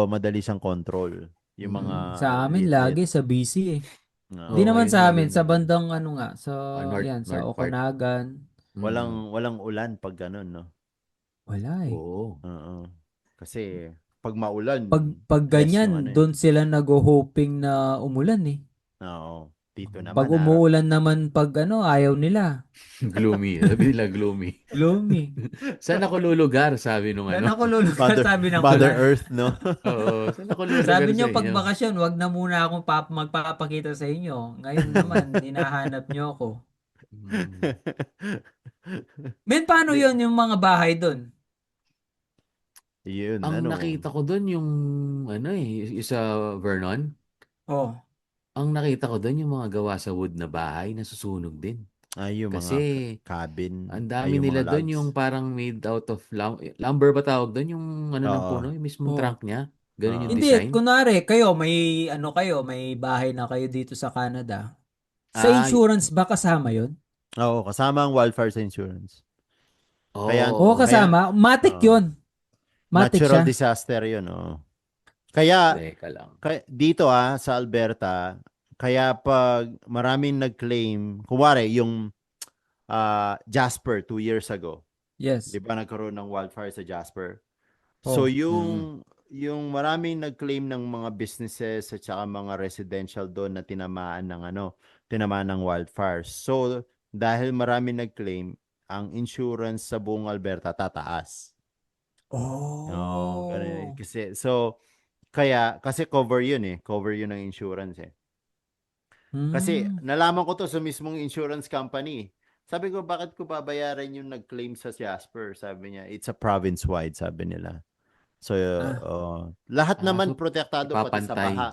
Speaker 4: madali siyang control. Yung mga
Speaker 2: Sa amin
Speaker 4: liit-liit.
Speaker 2: lagi sa BC eh. Hindi
Speaker 3: Oo,
Speaker 2: naman
Speaker 3: ngayon
Speaker 2: sa
Speaker 3: lalo
Speaker 2: amin,
Speaker 3: na.
Speaker 2: sa bandang sa
Speaker 3: North part.
Speaker 2: Okanagan.
Speaker 3: Mm.
Speaker 4: Walang ulan pag ganun, no?
Speaker 2: Wala eh.
Speaker 3: Oo.
Speaker 4: Oo. Kasi pag maulan,
Speaker 2: Pag
Speaker 4: less yung
Speaker 2: ganyan, doon sila nag-hoping na umulan eh.
Speaker 4: Oo. Dito
Speaker 2: Pag
Speaker 4: naman,
Speaker 2: umuulan naman pag ayaw nila.
Speaker 3: Gloomy. Sabi nila gloomy.
Speaker 2: Gloomy.
Speaker 3: Saan ako lulugar? Sabi nung
Speaker 2: Yan ako lulugar, sabi ng
Speaker 4: Mother
Speaker 2: ulan.
Speaker 4: Earth, no?
Speaker 3: Oo. Saan ako lulugar
Speaker 2: Sabi
Speaker 3: sa
Speaker 2: nyo pag
Speaker 3: inyo?
Speaker 2: bakasyon, wag na muna akong magpapakita sa inyo. Ngayon naman, hinahanap nyo ako.
Speaker 3: Mm.
Speaker 2: Men, paano yon yung mga bahay doon?
Speaker 4: Yun,
Speaker 3: Ang nakita ko doon yung yung sa Vernon.
Speaker 2: Oh.
Speaker 3: Ang nakita ko doon yung mga gawa sa wood na bahay na susunog din.
Speaker 4: yung
Speaker 3: Kasi
Speaker 4: mga cabin.
Speaker 3: ang dami
Speaker 4: yung
Speaker 3: nila
Speaker 4: mga
Speaker 3: doon
Speaker 4: logs.
Speaker 3: yung parang made out of lumber ba tawag doon? Yung ng
Speaker 4: Oo.
Speaker 3: puno, yung mismong
Speaker 2: Oo.
Speaker 3: trunk niya. Ganun yung
Speaker 2: Hindi,
Speaker 3: design.
Speaker 2: kunwari, may bahay na kayo dito sa Canada. Sa
Speaker 3: Ah,
Speaker 2: insurance ba kasama yon?
Speaker 4: Oo, kasama ang wildfire sa insurance. Kaya,
Speaker 2: Oo,
Speaker 3: oo.
Speaker 2: kasama. Matic
Speaker 4: Oo.
Speaker 2: yun. Matic
Speaker 4: Natural
Speaker 2: siya.
Speaker 4: disaster yun. Oo. Kaya,
Speaker 3: Teka lang.
Speaker 4: dito sa Alberta, kaya pag maraming nag-claim, kumwari, yung Jasper 2 years ago,
Speaker 2: Yes.
Speaker 4: di ba nagkaroon ng wildfire sa Jasper?
Speaker 2: Oh.
Speaker 4: So, yung maraming nag-claim ng mga businesses at saka mga residential doon na tinamaan ng wildfires. So, dahil maraming nag-claim, ang insurance sa buong Alberta tataas.
Speaker 2: Oh.
Speaker 4: Ganun. Kasi cover yun eh. Cover yun ng insurance eh. Kasi
Speaker 2: Hmm.
Speaker 4: nalaman ko to sa mismong insurance company. Sabi ko, bakit ko babayaran yung nag-claim sa Jasper? Sabi niya, it's a province-wide, sabi nila. So,
Speaker 2: Ah,
Speaker 4: lahat naman
Speaker 3: So,
Speaker 4: protektado pati sa
Speaker 3: ipapantay.
Speaker 4: baha.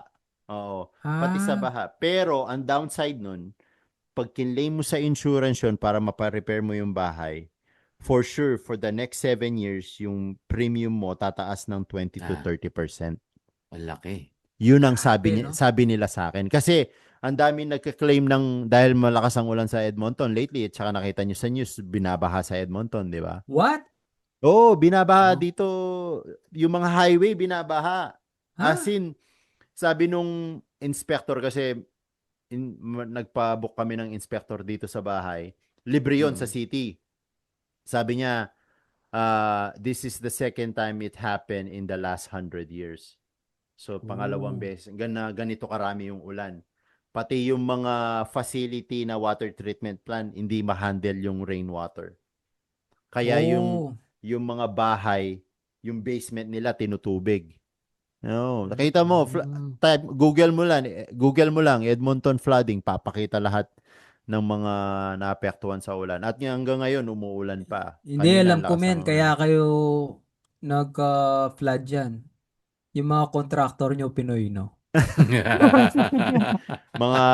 Speaker 4: Oo, pati sa
Speaker 2: ah,
Speaker 4: baha. Pero, ang downside nun, pag kinlaim mo sa insurance yun para maparepair mo yung bahay, for sure, for the next 7 years, yung premium mo tataas ng 20 to
Speaker 3: Ah,
Speaker 4: 30%.
Speaker 3: malaki.
Speaker 4: Yun ang
Speaker 2: grabe, no?
Speaker 4: sabi nila sa akin. Kasi, ang dami nagka-claim dahil malakas ang ulan sa Edmonton lately, at saka nakita nyo sa news, binabaha sa Edmonton, di ba?
Speaker 2: What?
Speaker 4: Oo, binabaha
Speaker 2: Oh.
Speaker 4: dito. Yung mga highway, binabaha. As
Speaker 2: Ha?
Speaker 4: in, sabi nung inspector kasi nagpa-book kami ng inspector dito sa bahay. Libre yon sa
Speaker 3: Mm.
Speaker 4: city. Sabi niya, this is the second time it happened in the last 100 years. So, pangalawang
Speaker 2: Oh.
Speaker 4: beses. Ganito karami yung ulan. Pati yung mga facility na water treatment plant, hindi ma-handle yung rainwater. Kaya
Speaker 2: Oh.
Speaker 4: yung mga bahay, yung basement nila tinutubig. No, nakita mo,
Speaker 3: Mm.
Speaker 4: Google mo lang Edmonton flooding, papakita lahat ng mga naapektuhan sa ulan. At hanggang ngayon umuulan pa.
Speaker 2: Hindi,
Speaker 4: Kanina
Speaker 2: alam
Speaker 4: ang
Speaker 2: ko
Speaker 4: lakas
Speaker 2: men,
Speaker 4: ng ulan.
Speaker 2: kaya kayo nagka-flood yan. Yung mga contractor nyo Pinoy, no?
Speaker 4: Mga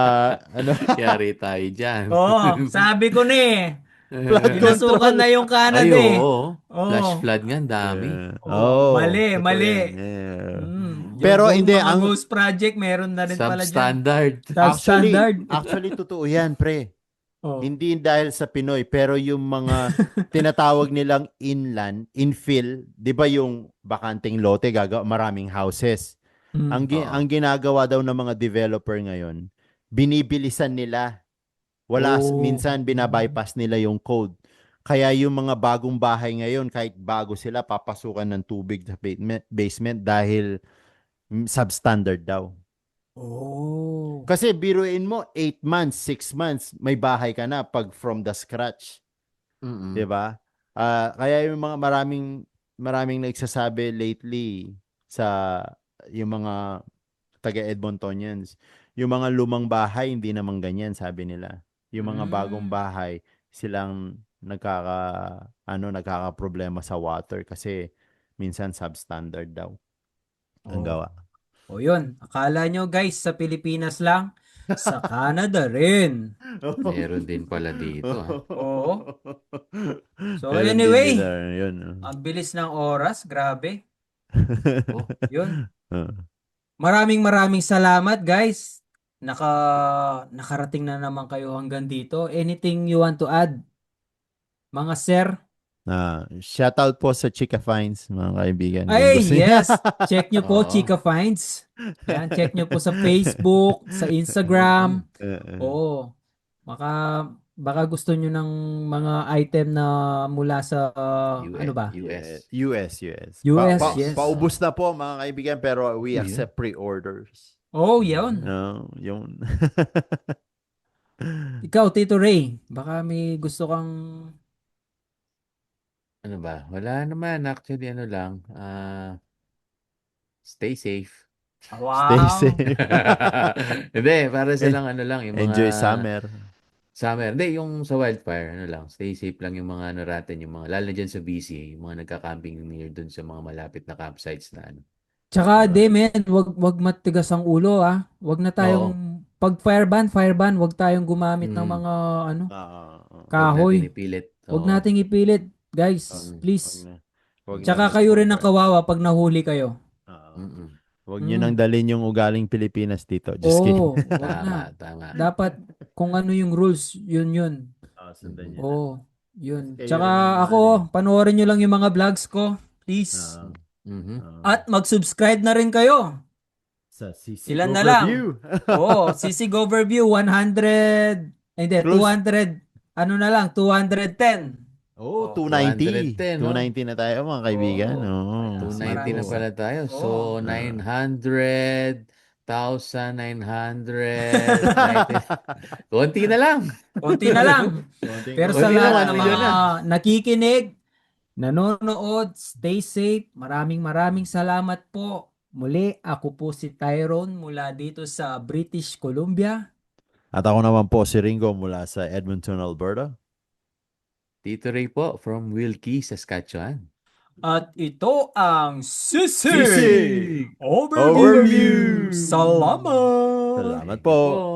Speaker 4: ano
Speaker 3: Yari tayo dyan.
Speaker 2: Oo, sabi ko na eh.
Speaker 4: flood
Speaker 2: Pinasukan
Speaker 4: control.
Speaker 2: na yung
Speaker 3: Ay,
Speaker 2: Canada eh.
Speaker 3: oo. Flash
Speaker 2: Oo.
Speaker 3: flood nga, ang dami.
Speaker 2: Oo, mali,
Speaker 4: Totoo
Speaker 2: mali.
Speaker 4: yan. Yeah.
Speaker 2: Yung
Speaker 4: Pero hindi
Speaker 2: mga
Speaker 4: ang
Speaker 2: ghost project, meron na rin pala dyan.
Speaker 3: Substandard.
Speaker 4: actually
Speaker 2: Substandard.
Speaker 4: actually totoo yan, pre.
Speaker 2: Oh.
Speaker 4: Hindi dahil sa Pinoy, pero yung mga tinatawag nilang infill, 'di ba yung bakanteng lote, maraming houses.
Speaker 3: Oo.
Speaker 4: Ang ginagawa daw ng mga developer ngayon, binibilisan nila.
Speaker 2: Oh.
Speaker 4: Minsan binabypass nila yung code. Kaya yung mga bagong bahay ngayon, kahit bago sila, papasukan ng tubig sa basement dahil substandard daw.
Speaker 2: Oh.
Speaker 4: Kasi biruin mo, 8 months, 6 months, may bahay ka na pag from the scratch.
Speaker 3: Mm-mm.
Speaker 4: 'Di ba? Kaya yung mga maraming nagsasabi lately sa yung mga taga Edmontonians, yung mga lumang bahay hindi naman ganyan, sabi nila. Yung mga bagong
Speaker 2: Mm.
Speaker 4: bahay silang nagkaka-problema sa water kasi minsan substandard daw ang
Speaker 2: Oh.
Speaker 4: gawa.
Speaker 2: O yun, akala nyo guys sa Pilipinas lang, sa Canada rin.
Speaker 3: Meron din pala dito, ha?
Speaker 2: Oo. So
Speaker 4: Meron din
Speaker 2: anyway,
Speaker 4: nila yun.
Speaker 2: ang bilis ng oras, grabe.
Speaker 3: Oh,
Speaker 2: Yun.
Speaker 4: Uh,
Speaker 2: Maraming salamat guys. Nakarating na naman kayo hanggang dito. Anything you want to add, mga sir?
Speaker 4: Shoutout po sa Chica Finds, mga kaibigan. Kung
Speaker 2: Ay,
Speaker 4: gusto niya.
Speaker 2: yes. Check nyo po,
Speaker 3: oo.
Speaker 2: Chica Finds. Yan, check nyo po sa Facebook, sa Instagram. Oo. Baka, baka gusto nyo ng mga item na mula sa, ano ba?
Speaker 3: US.
Speaker 4: US.
Speaker 2: US, yes.
Speaker 4: Paubos na po, mga kaibigan, pero we
Speaker 3: Yeah.
Speaker 4: accept pre-orders.
Speaker 2: Oh, yun.
Speaker 4: No, yung
Speaker 2: Ikaw, Tito Ray, baka may gusto kang...
Speaker 3: Ano ba? Wala naman. Actually, ano lang. Stay safe.
Speaker 4: stay
Speaker 2: Wow.
Speaker 4: safe.
Speaker 3: Hindi, para silang ano lang, yung mga
Speaker 4: Enjoy summer.
Speaker 3: summer. Hindi, yung sa wildfire, ano lang, stay safe lang yung mga ano natin, yung mga, lalo na dyan sa BC, yung mga nagka-camping near dun sa mga malapit na campsites na ano.
Speaker 2: Tsaka,
Speaker 3: Diba?
Speaker 2: men, wag matigas ang ulo, ah. Wag na tayong,
Speaker 3: Oo.
Speaker 2: pag fireban, wag tayong gumamit ng
Speaker 3: Mm.
Speaker 2: mga, ano,
Speaker 3: Huwag natin
Speaker 2: kahoy.
Speaker 3: ipilit.
Speaker 2: Wag
Speaker 3: Oo.
Speaker 2: nating ipilit, guys.
Speaker 3: Mm.
Speaker 2: Please.
Speaker 4: Wag
Speaker 2: Tsaka
Speaker 4: na
Speaker 2: kayo rin ang
Speaker 4: mag-forward.
Speaker 2: kawawa pag nahuli kayo.
Speaker 3: Mm-mm.
Speaker 4: Wag nyo nang dalhin yung ugaling Pilipinas dito. Just
Speaker 2: Oo,
Speaker 4: kidding.
Speaker 2: wag na.
Speaker 3: Tama.
Speaker 2: Dapat kung ano yung rules, yun.
Speaker 4: Sundan nyo na.
Speaker 2: Oo, yun.
Speaker 4: Kayo
Speaker 2: Tsaka
Speaker 4: rin ang
Speaker 2: ako, panoorin nyo lang yung mga vlogs ko. Please.
Speaker 3: Mhm.
Speaker 2: At mag-subscribe na rin kayo.
Speaker 4: sa CC
Speaker 2: Ilan na lang?
Speaker 4: Overview.
Speaker 2: Oo, CC Overview 100. Hindi,
Speaker 4: Close.
Speaker 2: 200. Ano na lang, 210.
Speaker 4: Oh,
Speaker 2: Oh,
Speaker 4: 290.
Speaker 3: 210, no?
Speaker 4: 290 na tayo, mga kaibigan.
Speaker 2: Oo.
Speaker 3: 290 na
Speaker 2: Maraming
Speaker 3: pala tayo. So,
Speaker 2: Oo.
Speaker 3: 900, 1,900, 90. Konti na lang.
Speaker 2: Konti na lang. Pero sa
Speaker 3: Konti na,
Speaker 2: lahat
Speaker 3: 1
Speaker 2: ng
Speaker 3: million
Speaker 2: mga
Speaker 3: na.
Speaker 2: nakikinig, nanonood, stay safe. Maraming salamat po. Muli, ako po si Tyrone mula dito sa British Columbia.
Speaker 4: At ako naman po si Ringo mula sa Edmonton, Alberta.
Speaker 3: Tito Ray po from Wilkie, Saskatchewan.
Speaker 2: At ito ang Sisig
Speaker 4: Sisig
Speaker 2: Overview.
Speaker 4: Overview.
Speaker 2: Salamat!
Speaker 4: Salamat
Speaker 3: Thank you
Speaker 4: po.
Speaker 3: po.